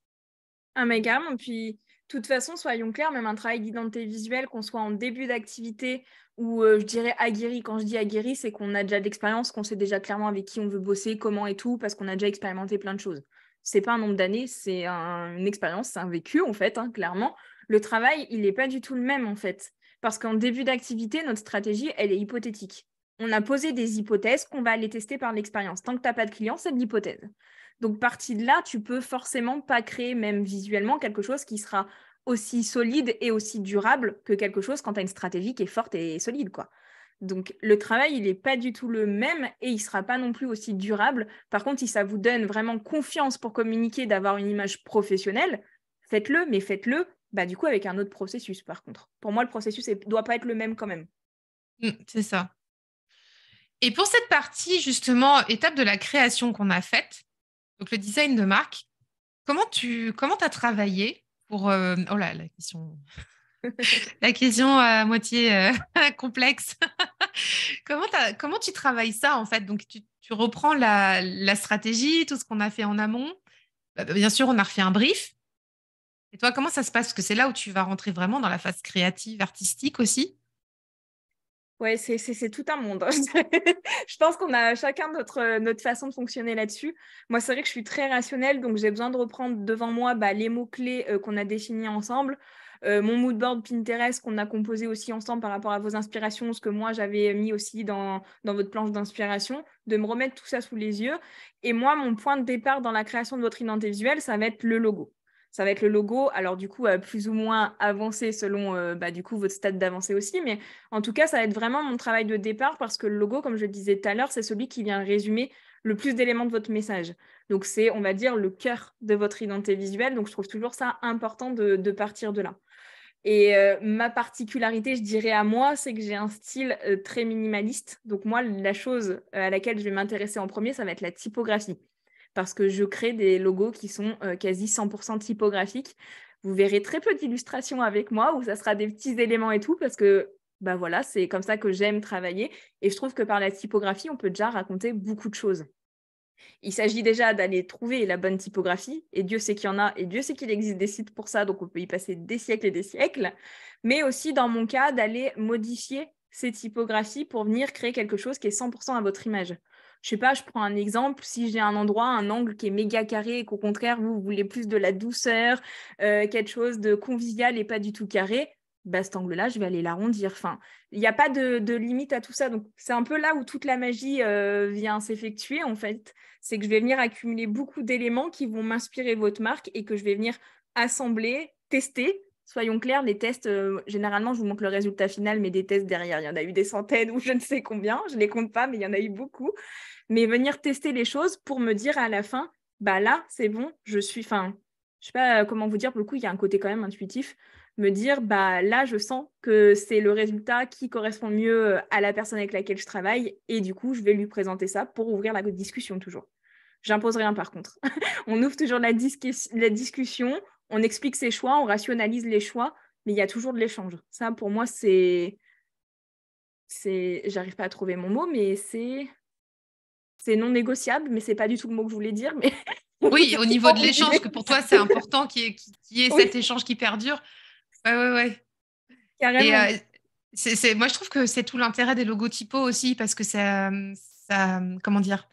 Ah, mais carrément. Puis, de toute façon, soyons clairs, même un travail d'identité visuelle, qu'on soit en début d'activité ou je dirais aguerri. Quand je dis aguerri, c'est qu'on a déjà de l'expérience, qu'on sait déjà clairement avec qui on veut bosser, comment et tout, parce qu'on a déjà expérimenté plein de choses. C'est pas un nombre d'années, c'est une expérience, c'est un vécu, en fait, hein, clairement. Le travail, il n'est pas du tout le même, en fait. Parce qu'en début d'activité, notre stratégie, elle est hypothétique. On a posé des hypothèses qu'on va aller tester par l'expérience. Tant que tu n'as pas de client, c'est de l'hypothèse. Donc, partie de là, tu peux forcément pas créer, même visuellement, quelque chose qui sera aussi solide et aussi durable que quelque chose quand tu as une stratégie qui est forte et solide, quoi. Donc, le travail, il n'est pas du tout le même et il sera pas non plus aussi durable. Par contre, si ça vous donne vraiment confiance pour communiquer, d'avoir une image professionnelle, faites-le, mais faites-le bah, du coup avec un autre processus, par contre. Pour moi, le processus ne doit pas être le même quand même. C'est ça. Et pour cette partie, justement, étape de la création qu'on a faite, donc le design de marque, comment t'as travaillé pour... oh là, la question à moitié complexe. Comment tu travailles ça, en fait? Donc, tu reprends la stratégie, tout ce qu'on a fait en amont. Bien sûr, on a refait un brief. Et toi, comment ça se passe? Parce que c'est là où tu vas rentrer vraiment dans la phase créative, artistique aussi. Ouais, c'est tout un monde. Je pense qu'on a chacun notre façon de fonctionner là-dessus. Moi, c'est vrai que je suis très rationnelle, donc j'ai besoin de reprendre devant moi bah, les mots-clés qu'on a définis ensemble, mon mood board Pinterest qu'on a composé aussi ensemble par rapport à vos inspirations, ce que moi j'avais mis aussi dans votre planche d'inspiration, de me remettre tout ça sous les yeux. Et moi, mon point de départ dans la création de votre identité visuelle, ça va être le logo. Ça va être le logo, alors du coup, plus ou moins avancé selon bah, du coup, votre stade d'avancée aussi, mais en tout cas, ça va être vraiment mon travail de départ parce que le logo, comme je le disais tout à l'heure, c'est celui qui vient résumer le plus d'éléments de votre message. Donc, c'est, on va dire, le cœur de votre identité visuelle. Donc, je trouve toujours ça important de partir de là. Et ma particularité, je dirais à moi, c'est que j'ai un style très minimaliste. Donc, moi, la chose à laquelle je vais m'intéresser en premier, ça va être la typographie. Parce que je crée des logos qui sont quasi 100% typographiques. Vous verrez très peu d'illustrations avec moi où ça sera des petits éléments et tout parce que bah voilà, c'est comme ça que j'aime travailler et je trouve que par la typographie, on peut déjà raconter beaucoup de choses. Il s'agit déjà d'aller trouver la bonne typographie et Dieu sait qu'il y en a et Dieu sait qu'il existe des sites pour ça, donc on peut y passer des siècles et des siècles, mais aussi dans mon cas d'aller modifier ces typographies pour venir créer quelque chose qui est 100% à votre image. Je sais pas, je prends un exemple, si j'ai un endroit, un angle qui est méga carré et qu'au contraire, vous voulez plus de la douceur, quelque chose de convivial et pas du tout carré, bah, cet angle-là, je vais aller l'arrondir. Enfin, il n'y a pas de limite à tout ça. Donc, c'est un peu là où toute la magie vient s'effectuer, en fait. C'est que je vais venir accumuler beaucoup d'éléments qui vont m'inspirer votre marque et que je vais venir assembler, tester. Soyons clairs, les tests, généralement, je vous montre le résultat final, mais des tests derrière, il y en a eu des centaines ou je ne sais combien, je ne les compte pas, mais il y en a eu beaucoup. Mais venir tester les choses pour me dire à la fin, bah là, c'est bon, je suis, enfin, je sais pas comment vous dire, pour le coup, il y a un côté quand même intuitif, me dire, bah là, je sens que c'est le résultat qui correspond mieux à la personne avec laquelle je travaille, et du coup, je vais lui présenter ça pour ouvrir la discussion toujours. J'impose rien par contre. On ouvre toujours la discussion, on explique ses choix, on rationalise les choix, mais il y a toujours de l'échange. Ça, pour moi, j'arrive pas à trouver mon mot, mais c'est non négociable, mais c'est pas du tout le mot que je voulais dire. Mais Oui, au niveau de l'échange, que pour toi, c'est important qu'il y ait oui, cet échange qui perdure. Ouais, ouais, ouais. Et carrément. moi, je trouve que c'est tout l'intérêt des logotypos aussi, parce que comment dire,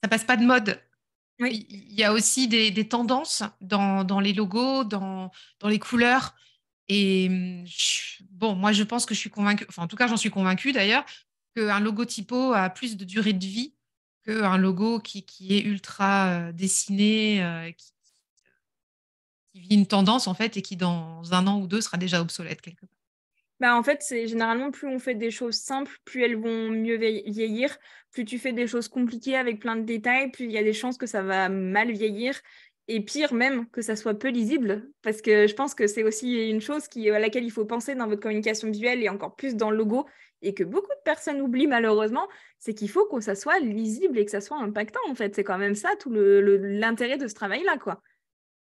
ça passe pas de mode. Oui. Il y a aussi des tendances dans les logos, dans les couleurs. Et bon, moi, je pense que je suis convaincue, enfin, en tout cas, j'en suis convaincue d'ailleurs, qu'un logotypo a plus de durée de vie qu'un logo qui est ultra dessiné, qui vit une tendance, en fait, et qui, dans 1 an ou 2, sera déjà obsolète quelque part. Bah, en fait, c'est généralement plus on fait des choses simples, plus elles vont mieux vieillir. Plus tu fais des choses compliquées avec plein de détails, plus il y a des chances que ça va mal vieillir. Et pire même, que ça soit peu lisible. Parce que je pense que c'est aussi une chose à laquelle il faut penser dans votre communication visuelle et encore plus dans le logo, et que beaucoup de personnes oublient malheureusement, c'est qu'il faut que ça soit lisible et que ça soit impactant, en fait. C'est quand même ça tout l'intérêt de ce travail-là, quoi.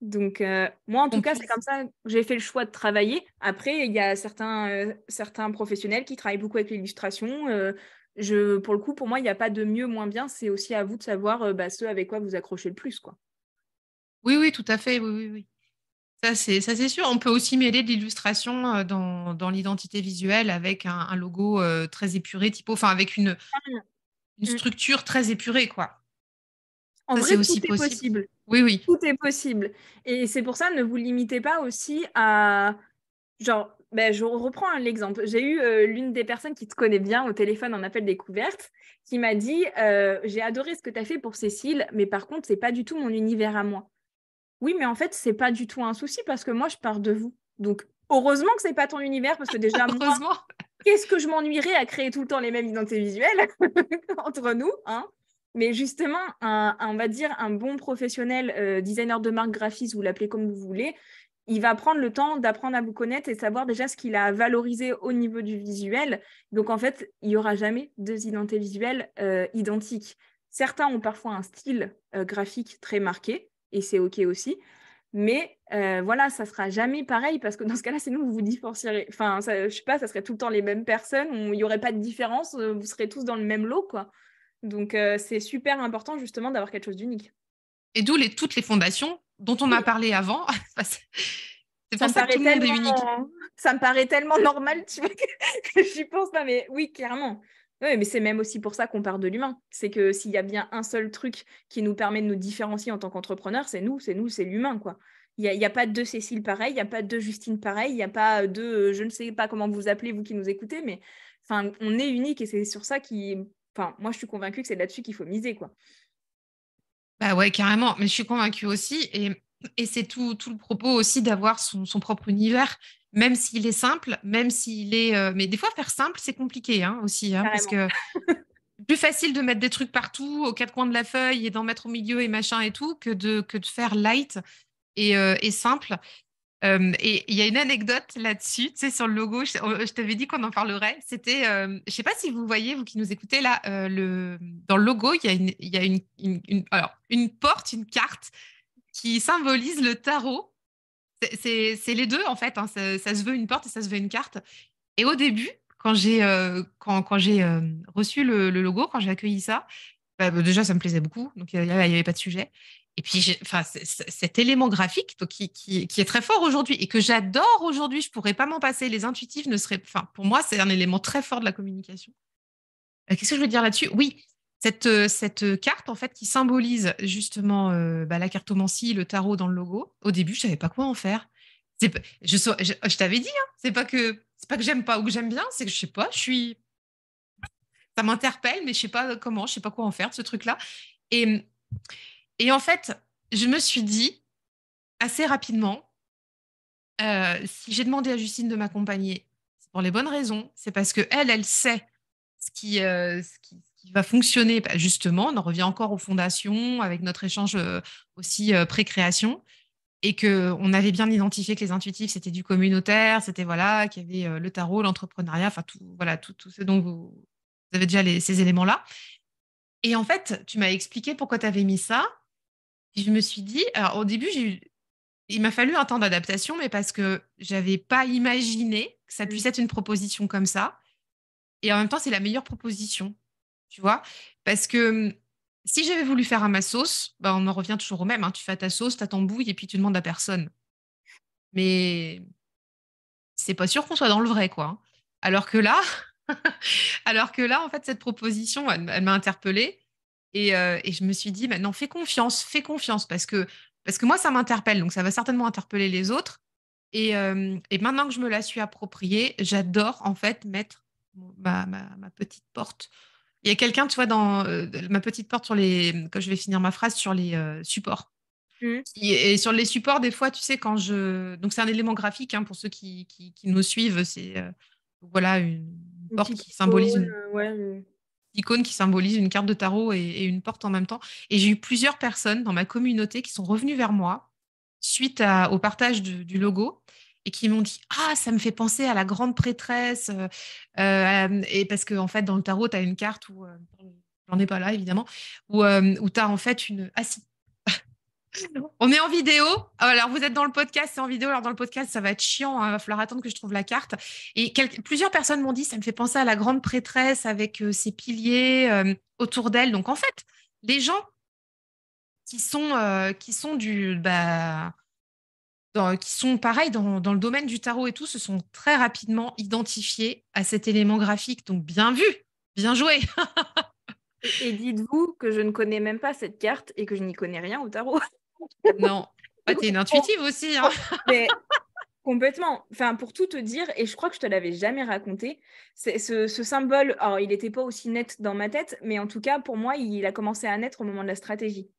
Donc, moi, en tout Qu'on cas, c'est puisse. comme ça que j'ai fait le choix de travailler. Après, il y a certains professionnels qui travaillent beaucoup avec l'illustration. Pour le coup, pour moi, il n'y a pas de mieux, moins bien. C'est aussi à vous de savoir ce avec quoi vous accrochez le plus, quoi. Oui, oui, tout à fait. Oui, oui, oui. Ça, c'est sûr. On peut aussi mêler de l'illustration dans l'identité visuelle avec un logo très épuré, typo, enfin, avec une Mm. structure très épurée, quoi. En Ça, c'est vrai, tout aussi est possible. possible. Oui, oui. Tout est possible. Et c'est pour ça, ne vous limitez pas aussi à... Genre, ben, je reprends l'exemple. J'ai eu l'une des personnes qui te connaît bien au téléphone en appel découverte qui m'a dit j'ai adoré ce que tu as fait pour Cécile, mais par contre, c'est pas du tout mon univers à moi. Oui, mais en fait, c'est pas du tout un souci parce que moi, je pars de vous. Donc, heureusement que c'est pas ton univers parce que déjà, moi, Heureusement. qu'est-ce que je m'ennuierais à créer tout le temps les mêmes identités visuelles entre nous, hein? Mais justement, on va dire un bon professionnel, designer de marque, graphiste, vous l'appelez comme vous voulez, il va prendre le temps d'apprendre à vous connaître et savoir déjà ce qu'il a à valoriser au niveau du visuel. Donc en fait, il n'y aura jamais deux identités visuelles identiques. Certains ont parfois un style graphique très marqué et c'est OK aussi. Mais voilà, ça sera jamais pareil parce que dans ce cas-là, sinon vous vous divorcierez. Enfin, ça, je sais pas, ça serait tout le temps les mêmes personnes, il n'y aurait pas de différence, vous serez tous dans le même lot, quoi. Donc c'est super important justement d'avoir quelque chose d'unique. Et d'où toutes les fondations dont on a Oui, parlé avant. C'est ça pour me ça que paraît tout le monde est tellement, unique. ça me paraît tellement normal, tu vois, que j'y pense pas. Mais oui, clairement. Oui, mais c'est même aussi pour ça qu'on part de l'humain. C'est que s'il y a bien un seul truc qui nous permet de nous différencier en tant qu'entrepreneur, c'est nous, c'est l'humain, quoi. Il y a pas deux Cécile pareil, il n'y a pas deux Justine pareil, il n'y a pas deux, je ne sais pas comment vous appelez, vous qui nous écoutez, mais enfin, on est unique et c'est sur ça qui. Enfin, moi, je suis convaincue que c'est là-dessus qu'il faut miser, quoi. Bah ouais, carrément. Mais je suis convaincue aussi. Et c'est tout le propos aussi d'avoir son propre univers, même s'il est simple, même s'il est. Mais des fois, faire simple, c'est compliqué hein, aussi, hein, parce Carrément. que c'est plus facile de mettre des trucs partout, aux quatre coins de la feuille, et d'en mettre au milieu et machin et tout, que de faire light et simple. Et il y a une anecdote là-dessus, tu sais, sur le logo, je t'avais dit qu'on en parlerait. C'était, je sais pas si vous voyez, vous qui nous écoutez là, dans le logo, il y a alors, une porte, une carte qui symbolise le tarot. C'est les deux en fait, hein. Ça se veut une porte et ça se veut une carte. Et au début, quand j'ai reçu le logo, quand j'ai accueilli ça, bah, déjà, ça me plaisait beaucoup. Donc, il n'y avait pas de sujet. Et puis, enfin, cet élément graphique donc, qui est très fort aujourd'hui et que j'adore aujourd'hui, je ne pourrais pas m'en passer. Les intuitifs ne seraient. Enfin, pour moi, c'est un élément très fort de la communication. Qu'est-ce que je veux dire là-dessus? Oui, cette carte, en fait, qui symbolise justement bah, la cartomancie, le tarot dans le logo. Au début, je ne savais pas quoi en faire. Je t'avais dit, hein, c'est pas que j'aime pas ou que j'aime bien, c'est que je sais pas, ça m'interpelle, mais je sais pas comment, je sais pas quoi en faire de ce truc-là. Et, et en fait, je me suis dit assez rapidement, si j'ai demandé à Justine de m'accompagner, c'est pour les bonnes raisons. C'est parce que elle sait ce qui va fonctionner. Bah, justement, on en revient encore aux fondations avec notre échange aussi pré-création. Et qu'on avait bien identifié que les intuitifs, c'était du communautaire, c'était voilà, qu'il y avait le tarot, l'entrepreneuriat, enfin tout, voilà, tout ce dont vous avez déjà ces éléments-là. Et en fait, tu m'as expliqué pourquoi tu avais mis ça. Et je me suis dit, alors au début, il m'a fallu un temps d'adaptation, mais parce que j'avais pas imaginé que ça Mm. puisse être une proposition comme ça. Et en même temps, c'est la meilleure proposition, tu vois. Parce que si j'avais voulu faire à ma sauce, bah, on en revient toujours au même, hein. Tu fais à ta sauce, tu as ton bouille et puis tu demandes à personne. Mais c'est pas sûr qu'on soit dans le vrai, quoi, hein. Alors que là, en fait, cette proposition, elle m'a interpellée et je me suis dit, maintenant, fais confiance, parce que moi, ça m'interpelle, donc ça va certainement interpeller les autres. Et maintenant que je me la suis appropriée, j'adore en fait mettre ma petite porte. Il y a quelqu'un, tu vois, dans ma petite porte quand je vais finir ma phrase sur les supports. Mhm. Et sur les supports, des fois, tu sais, donc c'est un élément graphique, hein, pour ceux qui nous suivent. C'est voilà, une Une porte petite qui symbolise icône, une ouais. icône qui symbolise une carte de tarot et une porte en même temps. Et j'ai eu plusieurs personnes dans ma communauté qui sont revenues vers moi suite au partage du logo et qui m'ont dit, ah, ça me fait penser à la grande prêtresse. Et parce que, en fait, dans le tarot, tu as une carte où, j'en ai pas là, évidemment, où tu as en fait une. Ah, si, on est en vidéo. Alors, vous êtes dans le podcast, c'est en vidéo. Alors, dans le podcast, ça va être chiant, hein. Il va falloir attendre que je trouve la carte. Et plusieurs personnes m'ont dit, ça me fait penser à la grande prêtresse avec ses piliers autour d'elle. Donc, en fait, les gens qui sont qui sont pareils dans le domaine du tarot et tout, se sont très rapidement identifiés à cet élément graphique. Donc, bien vu, bien joué. Et dites-vous que je ne connais même pas cette carte et que je n'y connais rien au tarot. Non, ah, t'es une Bon, intuitive aussi, hein. bon, mais complètement. Enfin, pour tout te dire, et je crois que je te l'avais jamais raconté, c'est ce symbole, alors il n'était pas aussi net dans ma tête, mais en tout cas, pour moi, il a commencé à naître au moment de la stratégie.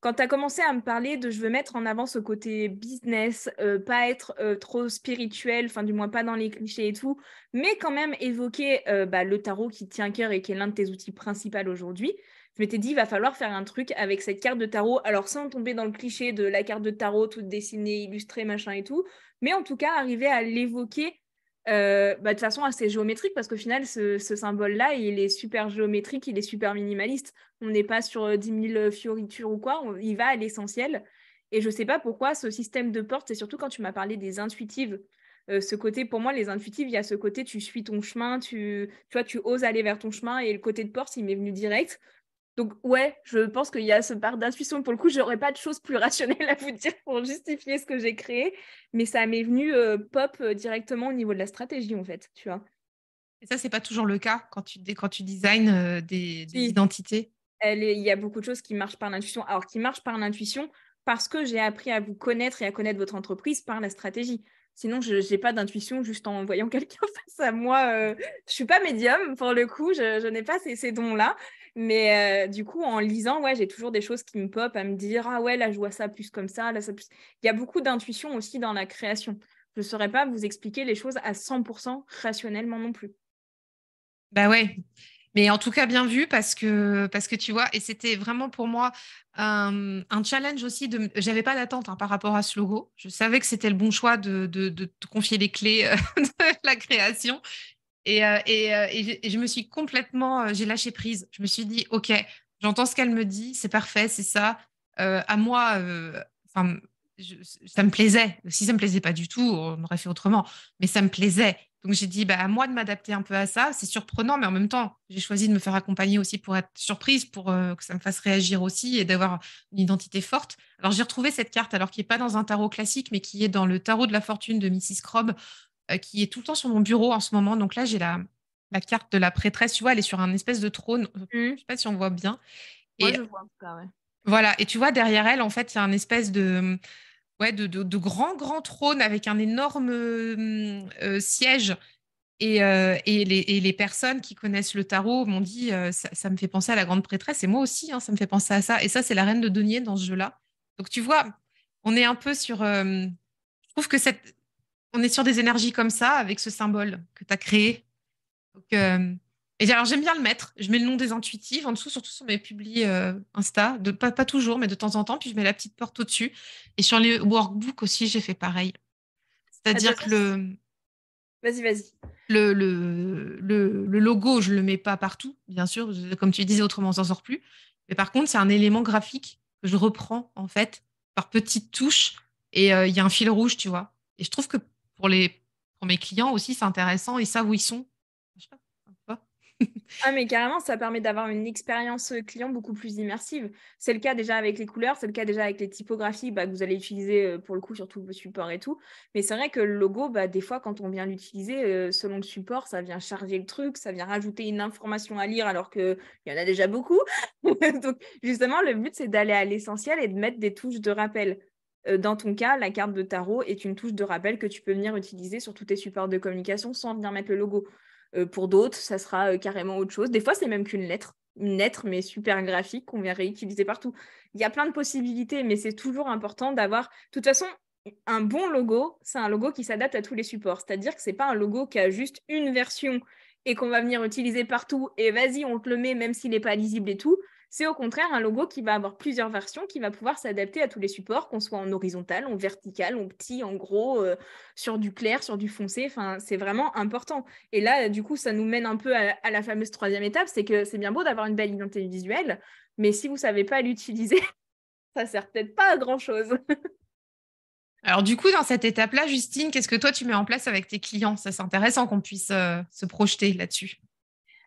Quand tu as commencé à me parler de je veux mettre en avant ce côté business, pas être trop spirituel, enfin du moins pas dans les clichés et tout, mais quand même évoquer le tarot qui te tient à cœur et qui est l'un de tes outils principaux aujourd'hui, je m'étais dit, il va falloir faire un truc avec cette carte de tarot, alors sans tomber dans le cliché de la carte de tarot toute dessinée, illustrée, machin et tout, mais en tout cas arriver à l'évoquer de façon assez géométrique, parce qu'au final, ce symbole-là, il est super géométrique, il est super minimaliste. On n'est pas sur 10 000 fioritures ou quoi, il va à l'essentiel. Et je sais pas pourquoi ce système de porte, et surtout quand tu m'as parlé des intuitives, ce côté, pour moi, les intuitives, il y a ce côté, tu suis ton chemin, tu vois, tu oses aller vers ton chemin, et le côté de porte, il m'est venu direct. Donc ouais, je pense qu'il y a ce part d'intuition. Pour le coup, j'aurais pas de choses plus rationnelles à vous dire pour justifier ce que j'ai créé, mais ça m'est venu pop directement au niveau de la stratégie, en fait, tu vois. Et ça, c'est pas toujours le cas quand tu designs des Si, identités. il y a beaucoup de choses qui marchent par l'intuition. Alors, qui marchent par l'intuition parce que j'ai appris à vous connaître et à connaître votre entreprise par la stratégie. Sinon, je n'ai pas d'intuition juste en voyant quelqu'un face à moi. Je suis pas médium, pour le coup, je n'ai pas ces dons-là. Mais du coup, en lisant, ouais, j'ai toujours des choses qui me pop à me dire, ah ouais, là, je vois ça plus comme ça, là, ça plus. Il y a beaucoup d'intuition aussi dans la création. Je ne saurais pas vous expliquer les choses à 100% rationnellement non plus. Bah ouais. Mais en tout cas, bien vu parce que tu vois, et c'était vraiment pour moi un challenge aussi. J'avais pas d'attente, hein, par rapport à ce logo. Je savais que c'était le bon choix de te confier les clés de la création. Et je me suis complètement, j'ai lâché prise. Je me suis dit, OK, j'entends ce qu'elle me dit, c'est parfait, c'est ça. À moi, enfin, ça me plaisait. Si ça me plaisait pas du tout, on aurait fait autrement. Mais ça me plaisait. Donc j'ai dit, bah, à moi de m'adapter un peu à ça. C'est surprenant, mais en même temps, j'ai choisi de me faire accompagner aussi pour être surprise, pour que ça me fasse réagir aussi et d'avoir une identité forte. Alors j'ai retrouvé cette carte, alors qui n'est pas dans un tarot classique, mais qui est dans le tarot de la fortune de Mrs. Crobb, qui est tout le temps sur mon bureau en ce moment. Donc là, j'ai la carte de la prêtresse, tu vois, elle est sur un espèce de trône. Hmm. Je sais pas si on voit bien. Moi, Et je vois en tout cas, ouais. voilà, et tu vois, derrière elle, en fait, il y a un espèce de grand, grand trône avec un énorme siège. Et les personnes qui connaissent le tarot m'ont dit, ça me fait penser à la grande prêtresse. Et moi aussi, hein, ça me fait penser à ça. Et ça, c'est la reine de denier dans ce jeu-là. Donc tu vois, on est un peu sur... je trouve que on est sur des énergies comme ça, avec ce symbole que tu as créé. Donc, et alors, j'aime bien le mettre. Je mets le nom des intuitives en dessous, surtout sur mes publis Insta. Pas toujours, mais de temps en temps. Puis je mets la petite porte au-dessus. Et sur les workbooks aussi, j'ai fait pareil. Ah, de C'est-à-dire toute que façon, vas-y, vas-y. le logo, je ne le mets pas partout, bien sûr. Comme tu disais, autrement, on s'en sort plus. Mais par contre, c'est un élément graphique que je reprends, en fait, par petites touches. Et il y a un fil rouge, tu vois. Et je trouve que pour mes clients aussi, c'est intéressant. Ils savent où ils sont. Je sais pas. Ah, mais carrément, ça permet d'avoir une expérience client beaucoup plus immersive. C'est le cas déjà avec les couleurs, c'est le cas déjà avec les typographies que vous allez utiliser pour le coup sur tous vos supports et tout. Mais c'est vrai que le logo, des fois, quand on vient l'utiliser, selon le support, ça vient charger le truc, ça vient rajouter une information à lire alors qu'il y en a déjà beaucoup. Donc, justement, le but, c'est d'aller à l'essentiel et de mettre des touches de rappel. Dans ton cas, la carte de tarot est une touche de rappel que tu peux venir utiliser sur tous tes supports de communication sans venir mettre le logo. Pour d'autres, ça sera carrément autre chose. Des fois, c'est même qu'une lettre. une lettre, mais super graphique qu'on vient réutiliser partout. Il y a plein de possibilités, mais c'est toujours important d'avoir... De toute façon, un bon logo, c'est un logo qui s'adapte à tous les supports. C'est-à-dire que c'est pas un logo qui a juste une version et qu'on va venir utiliser partout et vas-y, on te le met même s'il n'est pas lisible et tout. C'est au contraire un logo qui va avoir plusieurs versions, qui va pouvoir s'adapter à tous les supports, qu'on soit en horizontal, en vertical, en petit, en gros, sur du clair, sur du foncé. Enfin, c'est vraiment important. Et là, du coup, ça nous mène un peu à la fameuse troisième étape, c'est que c'est bien beau d'avoir une belle identité visuelle, mais si vous ne savez pas l'utiliser, ça ne sert peut-être pas à grand-chose. Alors du coup, dans cette étape-là, Justine, qu'est-ce que toi, tu mets en place avec tes clients? Ça, c'est intéressant qu'on puisse se projeter là-dessus.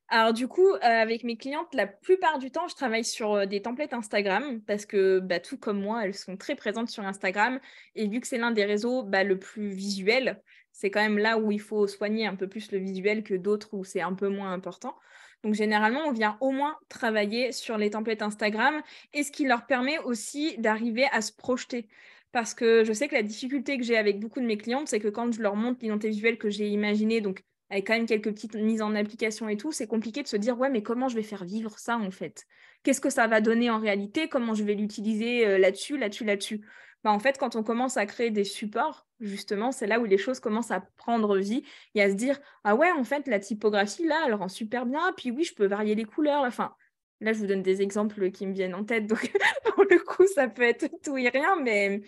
Alors du coup, avec mes clientes, la plupart du temps, je travaille sur des templates Instagram parce que tout comme moi, elles sont très présentes sur Instagram. Et vu que c'est l'un des réseaux le plus visuel, c'est quand même là où il faut soigner un peu plus le visuel que d'autres où c'est un peu moins important. Donc généralement, on vient au moins travailler sur les templates Instagram et ce qui leur permet aussi d'arriver à se projeter. Parce que je sais que la difficulté que j'ai avec beaucoup de mes clientes, c'est que quand je leur montre l'identité visuelle que j'ai imaginée, donc avec quand même quelques petites mises en application et tout, c'est compliqué de se dire, ouais, mais comment je vais faire vivre ça en fait? Qu'est-ce que ça va donner en réalité? Comment je vais l'utiliser là-dessus, là-dessus, là-dessus? En fait, quand on commence à créer des supports, justement, c'est là où les choses commencent à prendre vie et à se dire, ah ouais, en fait, la typographie, là, elle rend super bien, puis oui, je peux varier les couleurs. Enfin, là, je vous donne des exemples qui me viennent en tête, donc pour le coup, ça peut être tout et rien, mais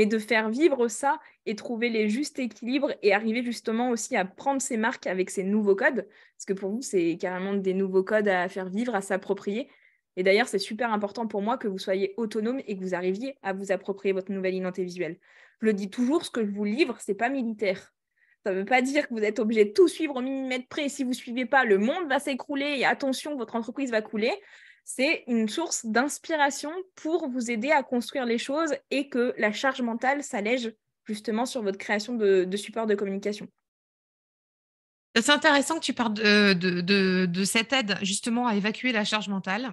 de faire vivre ça et trouver les justes équilibres et arriver justement aussi à prendre ces marques avec ces nouveaux codes, parce que pour vous, c'est carrément des nouveaux codes à faire vivre, à s'approprier. Et d'ailleurs, c'est super important pour moi que vous soyez autonome et que vous arriviez à vous approprier votre nouvelle identité visuelle. Je le dis toujours, ce que je vous livre, c'est pas militaire. Ça ne veut pas dire que vous êtes obligé de tout suivre au millimètre près. Si vous ne suivez pas, le monde va s'écrouler et attention, votre entreprise va couler. C'est une source d'inspiration pour vous aider à construire les choses et que la charge mentale s'allège justement sur votre création de support de communication. C'est intéressant que tu parles de cette aide justement à évacuer la charge mentale.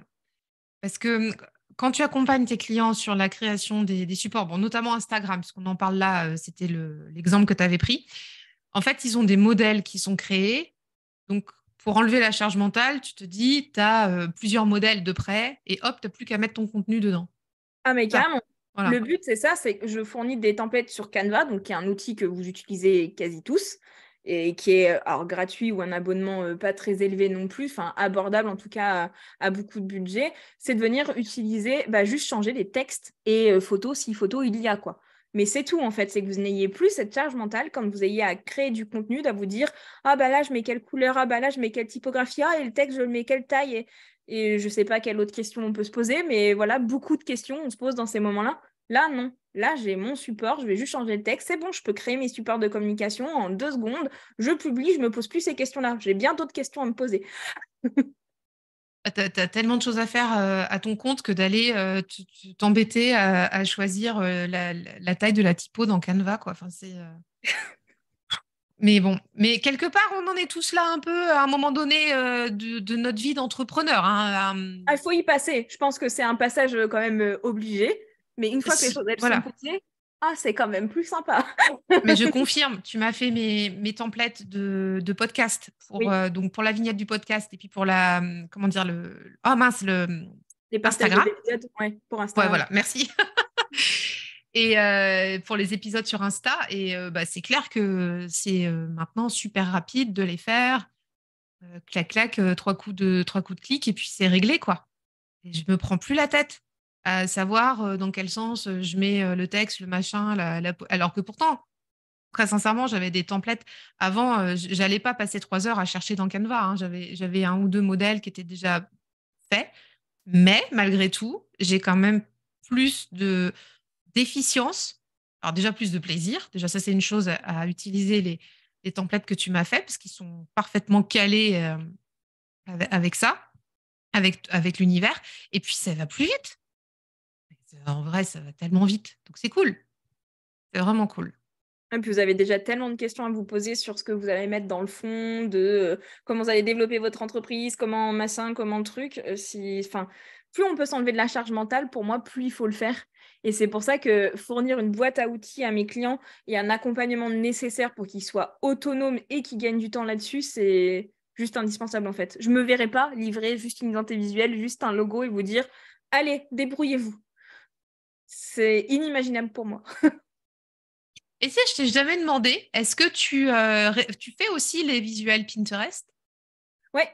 Parce que quand tu accompagnes tes clients sur la création des supports, bon, notamment Instagram, parce qu'on en parle là, c'était l'exemple que tu avais pris. En fait, ils ont des modèles qui sont créés. Donc, pour enlever la charge mentale, tu te dis, tu as plusieurs modèles de près et hop, tu n'as plus qu'à mettre ton contenu dedans. Ah, mais Ça, carrément. voilà. Le but, c'est ça, c'est que je fournis des templates sur Canva, donc qui est un outil que vous utilisez quasi tous, et qui est alors, gratuit ou un abonnement pas très élevé non plus, enfin abordable en tout cas à beaucoup de budget. C'est de venir utiliser, juste changer les textes et photos, si photo il y a quoi. Mais c'est tout en fait, c'est que vous n'ayez plus cette charge mentale quand vous ayez à créer du contenu, à vous dire ah là je mets quelle couleur, ah là je mets quelle typographie, ah et le texte je le mets quelle taille. Et je ne sais pas quelle autre question on peut se poser, mais voilà, beaucoup de questions on se pose dans ces moments-là. Là, non. Là, j'ai mon support, je vais juste changer le texte. C'est bon, je peux créer mes supports de communication en 2 secondes. Je publie, je ne me pose plus ces questions-là. J'ai bien d'autres questions à me poser. Tu as tellement de choses à faire à ton compte que d'aller t'embêter à choisir la taille de la typo dans Canva, quoi. Enfin, mais bon, mais quelque part, on en est tous là un peu à un moment donné de notre vie d'entrepreneur, hein. Ah, il faut y passer. Je pense que c'est un passage quand même obligé. Mais une fois que les choses elles sont Voilà. posées, c'est quand même plus sympa. Mais je confirme, tu m'as fait mes templates de podcast pour, Oui, donc pour la vignette du podcast et puis pour la, comment dire, oh mince, les partages Instagram. d'épisodes, ouais, pour Ouais, Instagram. voilà, merci. Et pour les épisodes sur Insta. Et c'est clair que c'est maintenant super rapide de les faire. Clac, clac, trois coups de clic et puis c'est réglé, quoi. Et je me prends plus la tête à savoir dans quel sens je mets le texte, le machin, alors que pourtant, très sincèrement, j'avais des templates. Avant, j'allais pas passer 3 heures à chercher dans Canva, hein. J'avais un ou deux modèles qui étaient déjà faits. Mais malgré tout, j'ai quand même plus d'efficience. Alors déjà plus de plaisir. Déjà, ça, c'est une chose à utiliser les templates que tu m'as fait parce qu'ils sont parfaitement calés avec ça, avec l'univers. Et puis, ça va plus vite. En vrai, ça va tellement vite. Donc, c'est cool. C'est vraiment cool. Et puis vous avez déjà tellement de questions à vous poser sur ce que vous allez mettre dans le fond, de comment vous allez développer votre entreprise, comment machin, comment truc. Plus on peut s'enlever de la charge mentale, pour moi, plus il faut le faire. Et c'est pour ça que fournir une boîte à outils à mes clients et un accompagnement nécessaire pour qu'ils soient autonomes et qu'ils gagnent du temps là-dessus, juste indispensable en fait. Je me verrais pas livrer juste une identité visuelle, juste un logo et vous dire « Allez, débrouillez-vous ». C'est inimaginable pour moi. Et ça, je t'ai jamais demandé, est-ce que tu fais aussi les visuels Pinterest? Ouais,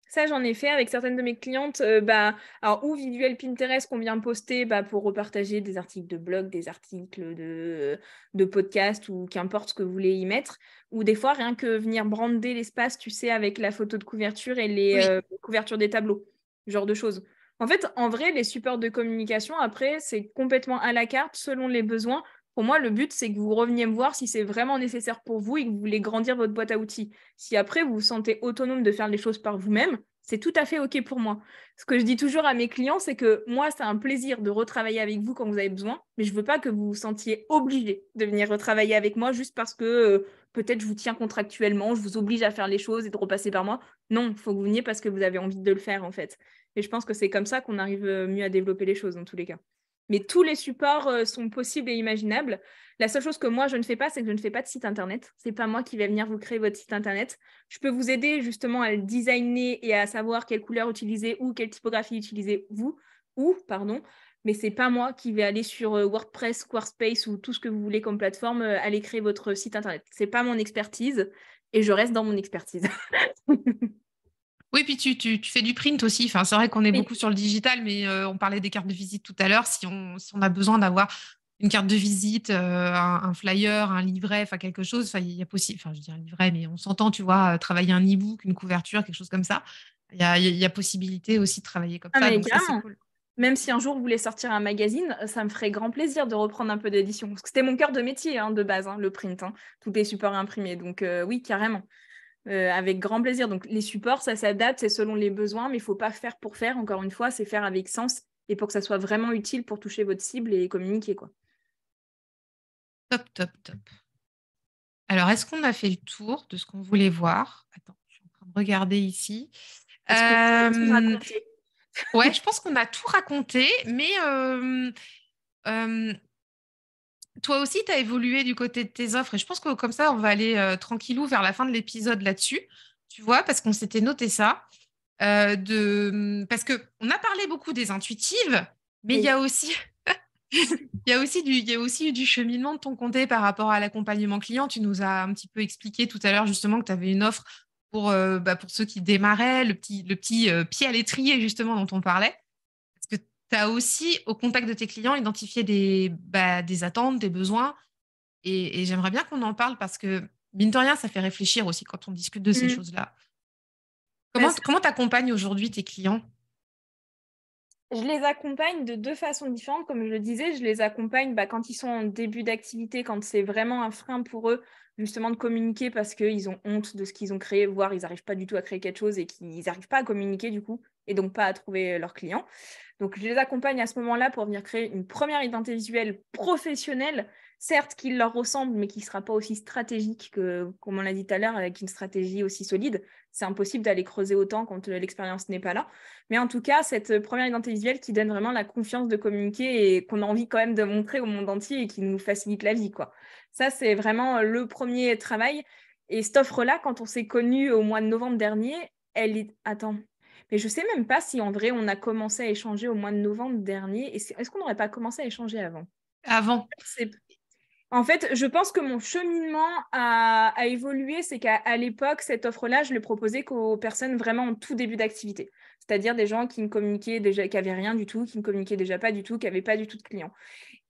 ça j'en ai fait avec certaines de mes clientes. Alors, ou visuel Pinterest qu'on vient poster pour repartager des articles de blog, des articles de podcast ou qu'importe ce que vous voulez y mettre. Ou des fois, rien que venir brander l'espace, tu sais, avec la photo de couverture et les Oui. couvertures des tableaux, ce genre de choses. En fait, en vrai, les supports de communication, après, c'est complètement à la carte selon les besoins. Pour moi, le but, c'est que vous reveniez me voir si c'est vraiment nécessaire pour vous et que vous voulez grandir votre boîte à outils. Si après, vous vous sentez autonome de faire les choses par vous-même, c'est tout à fait OK pour moi. Ce que je dis toujours à mes clients, c'est que moi, c'est un plaisir de retravailler avec vous quand vous avez besoin, mais je ne veux pas que vous vous sentiez obligé de venir retravailler avec moi juste parce que peut-être je vous tiens contractuellement, je vous oblige à faire les choses et de repasser par moi. Non, il faut que vous veniez parce que vous avez envie de le faire, en fait. Et je pense que c'est comme ça qu'on arrive mieux à développer les choses, dans tous les cas. Mais tous les supports sont possibles et imaginables. La seule chose que moi, je ne fais pas, c'est que je ne fais pas de site internet. Ce n'est pas moi qui vais venir vous créer votre site internet. Je peux vous aider justement à le designer et à savoir quelle couleur utiliser ou quelle typographie utiliser mais ce n'est pas moi qui vais aller sur WordPress, Squarespace ou tout ce que vous voulez comme plateforme, aller créer votre site internet. Ce n'est pas mon expertise et je reste dans mon expertise. Oui, puis tu fais du print aussi. Enfin, c'est vrai qu'on est Oui. beaucoup sur le digital, mais on parlait des cartes de visite tout à l'heure. Si on a besoin d'avoir une carte de visite, un flyer, un livret, enfin quelque chose, enfin, il y a possible, enfin je dis un livret, mais on s'entend, tu vois, travailler un e-book, une couverture, quelque chose comme ça. Il y a possibilité aussi de travailler comme Ah, ça, mais donc ça c'est carrément. cool. Même si un jour vous voulez sortir un magazine, ça me ferait grand plaisir de reprendre un peu d'édition. Parce que c'était mon cœur de métier de base, le print, tous les supports imprimés. Donc oui, carrément. Avec grand plaisir. Donc les supports, ça s'adapte, c'est selon les besoins, mais il ne faut pas faire pour faire. Encore une fois, c'est faire avec sens et pour que ça soit vraiment utile pour toucher votre cible et communiquer, quoi. Top, top, top. Alors, est-ce qu'on a fait le tour de ce qu'on voulait voir? Attends, je suis en train de regarder ici. Est-ce qu'on a tout Euh, raconté? ouais, je pense qu'on a tout raconté, mais euh, toi aussi, tu as évolué du côté de tes offres et je pense que comme ça, on va aller tranquillou vers la fin de l'épisode là-dessus, tu vois, parce qu'on s'était noté ça. Parce qu'on a parlé beaucoup des intuitives, mais il y Oui. a aussi, il y a aussi eu du cheminement de ton côté par rapport à l'accompagnement client. Tu nous as un petit peu expliqué tout à l'heure justement que tu avais une offre pour ceux qui démarraient, le petit pied à l'étrier justement dont on parlait. Parce que tu as aussi, au contact de tes clients, identifié des attentes, des besoins. Et j'aimerais bien qu'on en parle parce que, mine de rien, ça fait réfléchir aussi quand on discute de ces Mm. choses-là. Bah, Comment t'accompagnes aujourd'hui tes clients? je les accompagne de deux façons différentes. Comme je le disais, je les accompagne quand ils sont en début d'activité, quand c'est vraiment un frein pour eux, justement de communiquer parce qu'ils ont honte de ce qu'ils ont créé, voire ils n'arrivent pas du tout à créer quelque chose et qu'ils n'arrivent pas à communiquer du coup, et donc pas à trouver leurs clients. Donc, je les accompagne à ce moment-là pour venir créer une première identité visuelle professionnelle, certes qui leur ressemble, mais qui ne sera pas aussi stratégique que, comme on l'a dit tout à l'heure, avec une stratégie aussi solide. C'est impossible d'aller creuser autant quand l'expérience n'est pas là. Mais en tout cas, cette première identité visuelle qui donne vraiment la confiance de communiquer et qu'on a envie quand même de montrer au monde entier et qui nous facilite la vie, quoi. Ça, c'est vraiment le premier travail. Et cette offre-là, quand on s'est connus au mois de novembre dernier, elle est... Attends. Mais je sais même pas si en vrai on a commencé à échanger au mois de novembre dernier. Est-ce qu'on n'aurait pas commencé à échanger avant? Avant. En fait, je pense que mon cheminement a évolué. C'est qu'à l'époque, cette offre-là, je l'ai proposée qu'aux personnes vraiment en tout début d'activité. C'est-à-dire des gens qui ne communiquaient déjà, qui n'avaient rien du tout, qui ne communiquaient déjà pas du tout, qui n'avaient pas du tout de clients.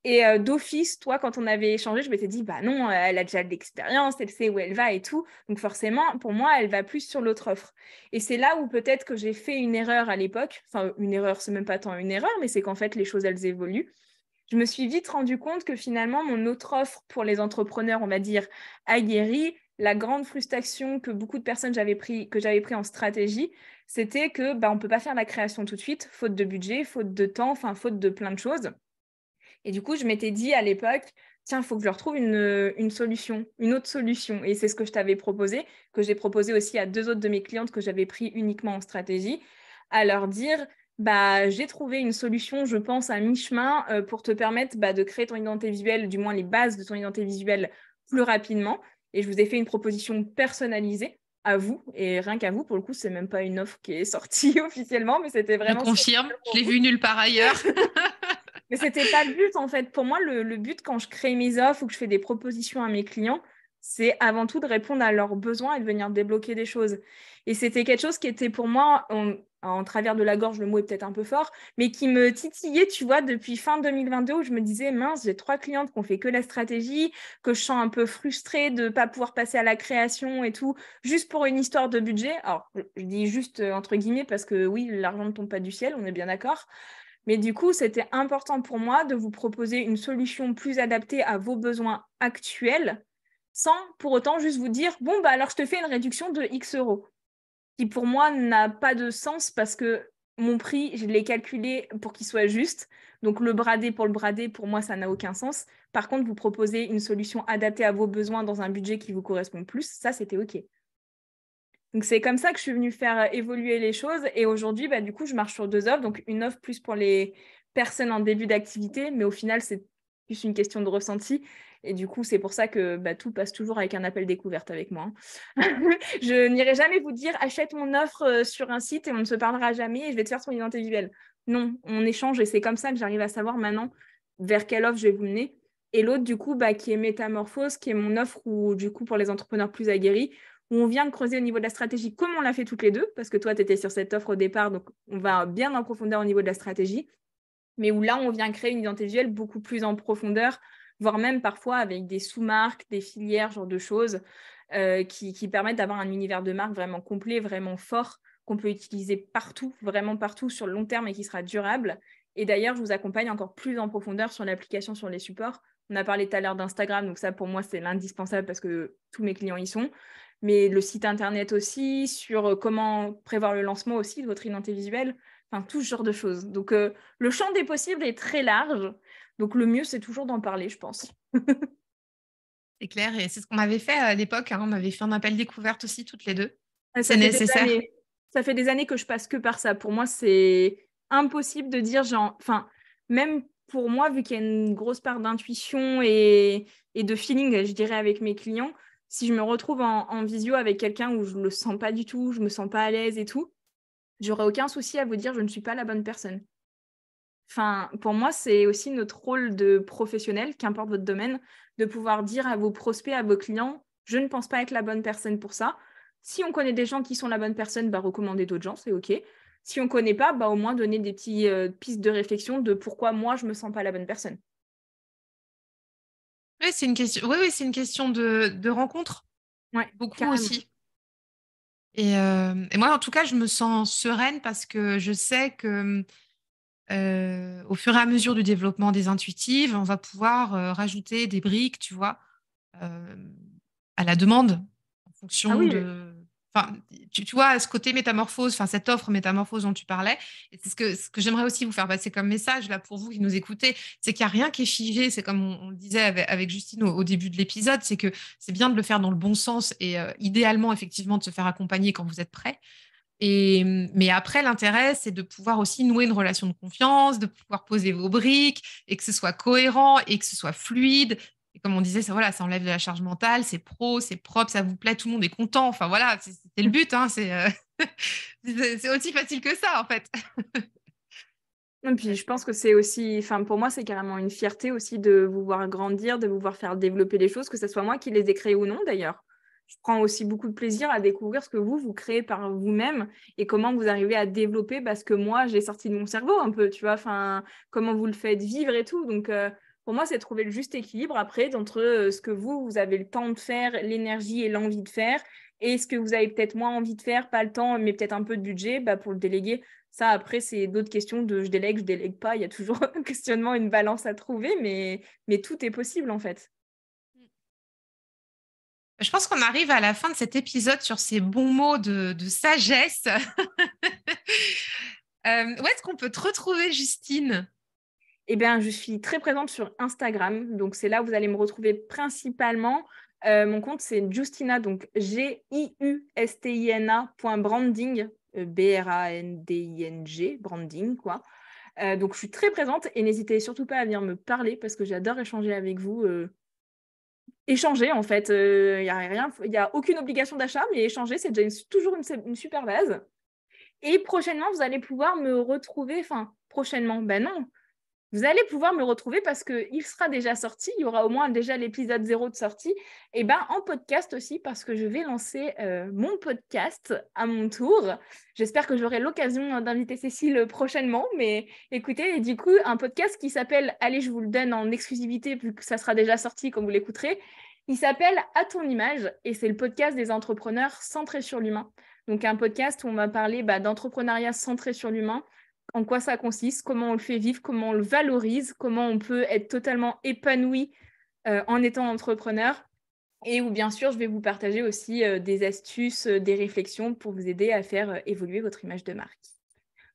Et d'office, toi, quand on avait échangé, je m'étais dit, bah non, elle a déjà de l'expérience, elle sait où elle va et tout. Donc forcément, pour moi, elle va plus sur l'autre offre. Et c'est là où peut-être que j'ai fait une erreur à l'époque. Enfin, une erreur, c'est même pas tant une erreur, mais c'est qu'en fait, les choses, elles évoluent. Je me suis vite rendu compte que finalement, mon autre offre pour les entrepreneurs, on va dire, aguerris, la grande frustration que beaucoup de personnes que j'avais pris en stratégie, c'était que on ne peut pas faire la création tout de suite, faute de budget, faute de temps, enfin, faute de plein de choses. Et du coup, je m'étais dit à l'époque, tiens, il faut que je leur trouve une solution, une autre solution. Et c'est ce que je t'avais proposé, que j'ai proposé aussi à deux autres de mes clientes que j'avais pris uniquement en stratégie, à leur dire, j'ai trouvé une solution, je pense, à mi-chemin pour te permettre de créer ton identité visuelle, du moins les bases de ton identité visuelle plus rapidement. Et je vous ai fait une proposition personnalisée à vous, et rien qu'à vous, pour le coup, c'est même pas une offre qui est sortie officiellement, mais c'était Je vraiment confirme, spécial je pour l'ai vous. vu nulle part ailleurs. Mais c'était pas le but, en fait. Pour moi, le but, quand je crée mes offres ou que je fais des propositions à mes clients, c'est avant tout de répondre à leurs besoins et de venir débloquer des choses. Et c'était quelque chose qui était pour moi, en travers de la gorge, le mot est peut-être un peu fort, mais qui me titillait, tu vois, depuis fin 2022, où je me disais, mince, j'ai 3 clientes qui ont fait que la stratégie, que je sens un peu frustrée de ne pas pouvoir passer à la création et tout, juste pour une histoire de budget. Alors, je dis juste entre guillemets, parce que oui, l'argent ne tombe pas du ciel, on est bien d'accord. Mais du coup, c'était important pour moi de vous proposer une solution plus adaptée à vos besoins actuels, sans pour autant juste vous dire, bon, bah alors je te fais une réduction de X euros, qui pour moi n'a pas de sens parce que mon prix, je l'ai calculé pour qu'il soit juste. Donc le brader pour le brader, pour moi, ça n'a aucun sens. Par contre, vous proposez une solution adaptée à vos besoins dans un budget qui vous correspond plus, ça, c'était OK. Donc, c'est comme ça que je suis venue faire évoluer les choses. Et aujourd'hui, bah, du coup, je marche sur 2 offres. Donc, une offre plus pour les personnes en début d'activité, mais au final, c'est plus une question de ressenti. Et du coup, c'est pour ça que bah, tout passe toujours avec un appel découverte avec moi. Je n'irai jamais vous dire achète mon offre sur un site et on ne se parlera jamais et je vais te faire ton identité visuelle. Non, on échange et c'est comme ça que j'arrive à savoir maintenant vers quelle offre je vais vous mener. Et l'autre, du coup, bah, qui est Métamorphose, qui est mon offre où, du coup, pour les entrepreneurs plus aguerris, où on vient de creuser au niveau de la stratégie comme on l'a fait toutes les deux, parce que toi, tu étais sur cette offre au départ, donc on va bien en profondeur au niveau de la stratégie, mais où là, on vient créer une identité visuelle beaucoup plus en profondeur, voire même parfois avec des sous-marques, des filières, genre de choses qui permettent d'avoir un univers de marque vraiment complet, vraiment fort, qu'on peut utiliser partout, vraiment partout sur le long terme et qui sera durable. Et d'ailleurs, je vous accompagne encore plus en profondeur sur l'application, sur les supports. On a parlé tout à l'heure d'Instagram, donc ça, pour moi, c'est l'indispensable parce que tous mes clients y sont. Mais le site internet aussi, sur comment prévoir le lancement aussi de votre identité visuelle, enfin, tout ce genre de choses. Donc, le champ des possibles est très large. Donc, le mieux, c'est toujours d'en parler, je pense. C'est clair, et c'est ce qu'on avait fait à l'époque, hein. On avait fait un appel découverte aussi, toutes les deux. C'est Ça fait des nécessaire. années. Ça fait des années que je passe que par ça. Pour moi, c'est impossible de dire, genre, enfin, même pour moi, vu qu'il y a une grosse part d'intuition et de feeling, je dirais, avec mes clients, si je me retrouve en visio avec quelqu'un où je ne le sens pas du tout, je me sens pas à l'aise et tout, j'aurais aucun souci à vous dire, je ne suis pas la bonne personne. Enfin, pour moi, c'est aussi notre rôle de professionnel, qu'importe votre domaine, de pouvoir dire à vos prospects, à vos clients, je ne pense pas être la bonne personne pour ça. Si on connaît des gens qui sont la bonne personne, bah, recommander d'autres gens, c'est OK. Si on ne connaît pas, bah, au moins donner des petites pistes de réflexion de pourquoi moi, je ne me sens pas la bonne personne. Oui, c'est une question, oui, oui, c'est une question de rencontre, Ouais, beaucoup carrément. aussi. Et moi, en tout cas, je me sens sereine parce que je sais que au fur et à mesure du développement des intuitives, on va pouvoir rajouter des briques, tu vois, euh, à la demande, en Ah fonction oui, de. Enfin, tu vois, ce côté métamorphose, enfin, cette offre métamorphose dont tu parlais, et c'est ce que j'aimerais aussi vous faire passer comme message, là, pour vous qui nous écoutez, c'est qu'il n'y a rien qui est figé. C'est comme on le disait avec Justine au début de l'épisode, c'est que c'est bien de le faire dans le bon sens et idéalement, effectivement, de se faire accompagner quand vous êtes prêt. Mais après, l'intérêt, c'est de pouvoir aussi nouer une relation de confiance, de pouvoir poser vos briques et que ce soit cohérent et que ce soit fluide. Et comme on disait, ça, voilà, ça enlève de la charge mentale, c'est pro, c'est propre, ça vous plaît, tout le monde est content. Enfin voilà, c'est le but, hein, c'est aussi facile que ça, en fait. et puis je pense que c'est aussi, enfin pour moi c'est carrément une fierté aussi de vous voir grandir, de vous voir faire développer les choses, que ce soit moi qui les ai créées ou non d'ailleurs. Je prends aussi beaucoup de plaisir à découvrir ce que vous créez par vous-même et comment vous arrivez à développer parce que moi j'ai sorti de mon cerveau un peu, tu vois, enfin comment vous le faites vivre et tout. Donc pour moi c'est trouver le juste équilibre après d'entre ce que vous avez le temps de faire, l'énergie et l'envie de faire et ce que vous avez peut-être moins envie de faire, pas le temps mais peut-être un peu de budget bah, pour le déléguer. Ça, après, c'est d'autres questions de je délègue pas. Il y a toujours un questionnement, une balance à trouver, mais tout est possible en fait. Je pense qu'on arrive à la fin de cet épisode sur ces bons mots de sagesse. Où est-ce qu'on peut te retrouver, Justine? Eh bien, je suis très présente sur Instagram. Donc, c'est là où vous allez me retrouver principalement. Mon compte, c'est Justina, donc Justina.branding, Branding, branding, quoi. Donc, je suis très présente et n'hésitez surtout pas à venir me parler parce que j'adore échanger avec vous. échanger en fait. Il n'y a rien, il n'y a aucune obligation d'achat, mais échanger, c'est déjà toujours une super base. Et prochainement, vous allez pouvoir me retrouver, enfin, prochainement, ben non, vous allez pouvoir me retrouver parce qu'il sera déjà sorti, il y aura au moins déjà l'épisode 0 de sortie, et ben en podcast aussi parce que je vais lancer mon podcast à mon tour. J'espère que j'aurai l'occasion d'inviter Cécile prochainement, mais écoutez, du coup, un podcast qui s'appelle, allez, je vous le donne en exclusivité vu que ça sera déjà sorti quand vous l'écouterez, il s'appelle À ton image et c'est le podcast des entrepreneurs centrés sur l'humain. Donc un podcast où on va parler d'entrepreneuriat centré sur l'humain, en quoi ça consiste, comment on le fait vivre, comment on le valorise, comment on peut être totalement épanoui en étant entrepreneur. Et où bien sûr, je vais vous partager aussi des astuces, des réflexions pour vous aider à faire évoluer votre image de marque.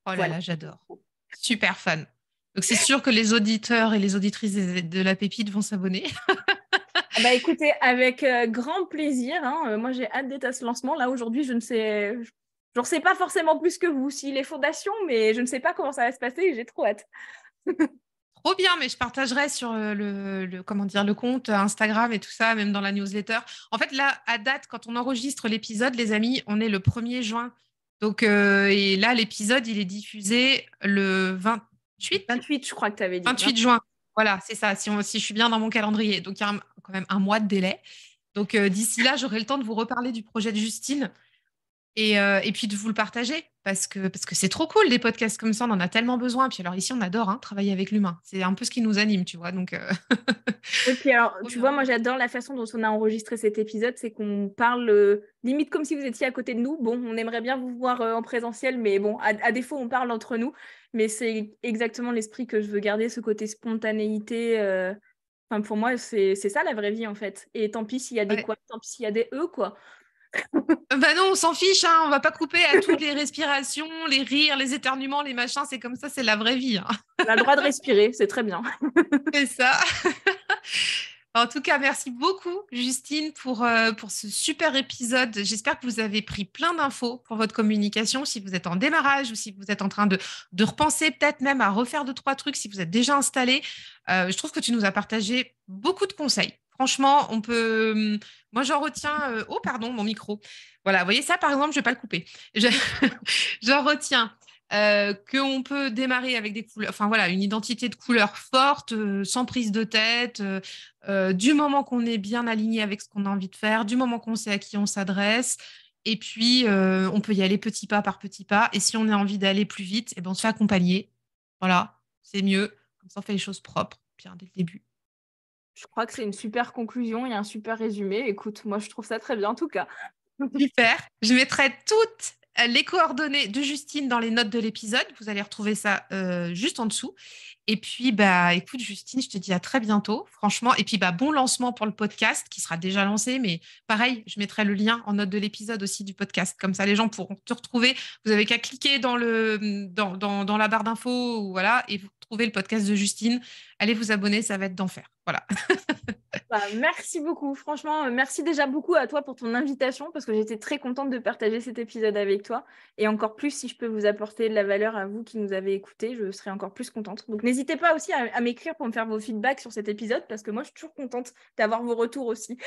Oh là Voilà. là, j'adore. Super fan. Donc, c'est sûr que les auditeurs et les auditrices de la pépite vont s'abonner. Écoutez, avec grand plaisir. Hein. Moi, j'ai hâte d'être à ce lancement. Là, aujourd'hui, je ne sais pas forcément plus que vous, si les fondations, mais je ne sais pas comment ça va se passer et j'ai trop hâte. Trop bien, mais je partagerai sur comment dire, le compte Instagram et tout ça, même dans la newsletter. En fait, là, à date, quand on enregistre l'épisode, les amis, on est le 1er juin. Donc, et là, l'épisode, il est diffusé le 28? 28, je crois que tu avais dit. 28 juin. Voilà, c'est ça, si je suis bien dans mon calendrier. Donc, il y a quand même un mois de délai. Donc, d'ici là, j'aurai le temps de vous reparler du projet de Justine. Et puis de vous le partager parce que c'est trop cool des podcasts comme ça, on en a tellement besoin. Puis alors ici on adore travailler avec l'humain, c'est un peu ce qui nous anime, tu vois. Donc Et puis alors, trop tu bien. vois, moi j'adore la façon dont on a enregistré cet épisode, c'est qu'on parle limite comme si vous étiez à côté de nous. Bon, on aimerait bien vous voir en présentiel, mais bon, à défaut, on parle entre nous. Mais c'est exactement l'esprit que je veux garder, ce côté spontanéité. Enfin, pour moi, c'est ça la vraie vie en fait. Et tant pis s'il y a des Ouais. quoi, tant pis s'il y a des eux, quoi. Bah non, on s'en fiche, on va pas couper à toutes les respirations, les rires, les éternuements, les machins, c'est comme ça, c'est la vraie vie. On a le droit de respirer, c'est très bien. C'est ça. En tout cas, merci beaucoup, Justine, pour ce super épisode. J'espère que vous avez pris plein d'infos pour votre communication, si vous êtes en démarrage ou si vous êtes en train de repenser peut-être même à refaire 2, 3 trucs, si vous êtes déjà installé. Je trouve que tu nous as partagé beaucoup de conseils. Franchement, on peut. Moi, j'en retiens. Oh, pardon, mon micro. Voilà, vous voyez ça, par exemple, je ne vais pas le couper. J'en retiens qu'on peut démarrer avec des couleurs, enfin voilà, une identité de couleur forte, sans prise de tête, du moment qu'on est bien aligné avec ce qu'on a envie de faire, du moment qu'on sait à qui on s'adresse. Et puis, on peut y aller petit pas par petit pas. Et si on a envie d'aller plus vite, eh ben, on se fait accompagner. Voilà, c'est mieux. Comme ça, on fait les choses propres, bien dès le début. Je crois que c'est une super conclusion et un super résumé. Écoute, moi je trouve ça très bien en tout cas. Super. Je mettrai toutes les coordonnées de Justine dans les notes de l'épisode. Vous allez retrouver ça juste en dessous. Et puis, bah, écoute, Justine, je te dis à très bientôt, franchement. Et puis, bah, bon lancement pour le podcast qui sera déjà lancé. Mais pareil, je mettrai le lien en note de l'épisode aussi du podcast. Comme ça, les gens pourront te retrouver. Vous avez qu'à cliquer dans la barre d'infos, voilà, et vous trouvez le podcast de Justine. Allez vous abonner, ça va être d'enfer. Voilà. Merci beaucoup. Franchement, merci déjà beaucoup à toi pour ton invitation parce que j'étais très contente de partager cet épisode avec toi. Et encore plus, si je peux vous apporter de la valeur à vous qui nous avez écoutés, je serai encore plus contente. Donc n'hésitez pas aussi à m'écrire pour me faire vos feedbacks sur cet épisode parce que moi, je suis toujours contente d'avoir vos retours aussi.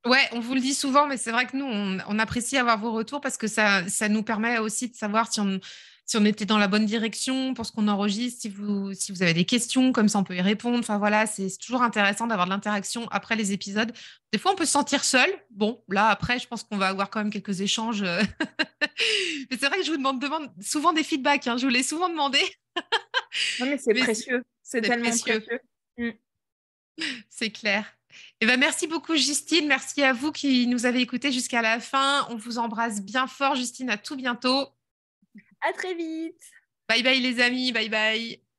Ouais, on vous le dit souvent, mais c'est vrai que nous, on apprécie avoir vos retours parce que ça nous permet aussi de savoir si on était dans la bonne direction pour ce qu'on enregistre, si vous avez des questions, comme ça on peut y répondre. Enfin voilà, c'est toujours intéressant d'avoir de l'interaction après les épisodes. Des fois, on peut se sentir seul. Bon, là, après, je pense qu'on va avoir quand même quelques échanges. Mais c'est vrai que je vous demande souvent des feedbacks, je vous l'ai souvent demandé. Non, mais c'est Mais précieux. C'est c'est tellement précieux, précieux. Mm. c'est clair. Eh ben, merci beaucoup, Justine. Merci à vous qui nous avez écoutés jusqu'à la fin. On vous embrasse bien fort, Justine. À tout bientôt. À très vite. Bye bye, les amis. Bye bye.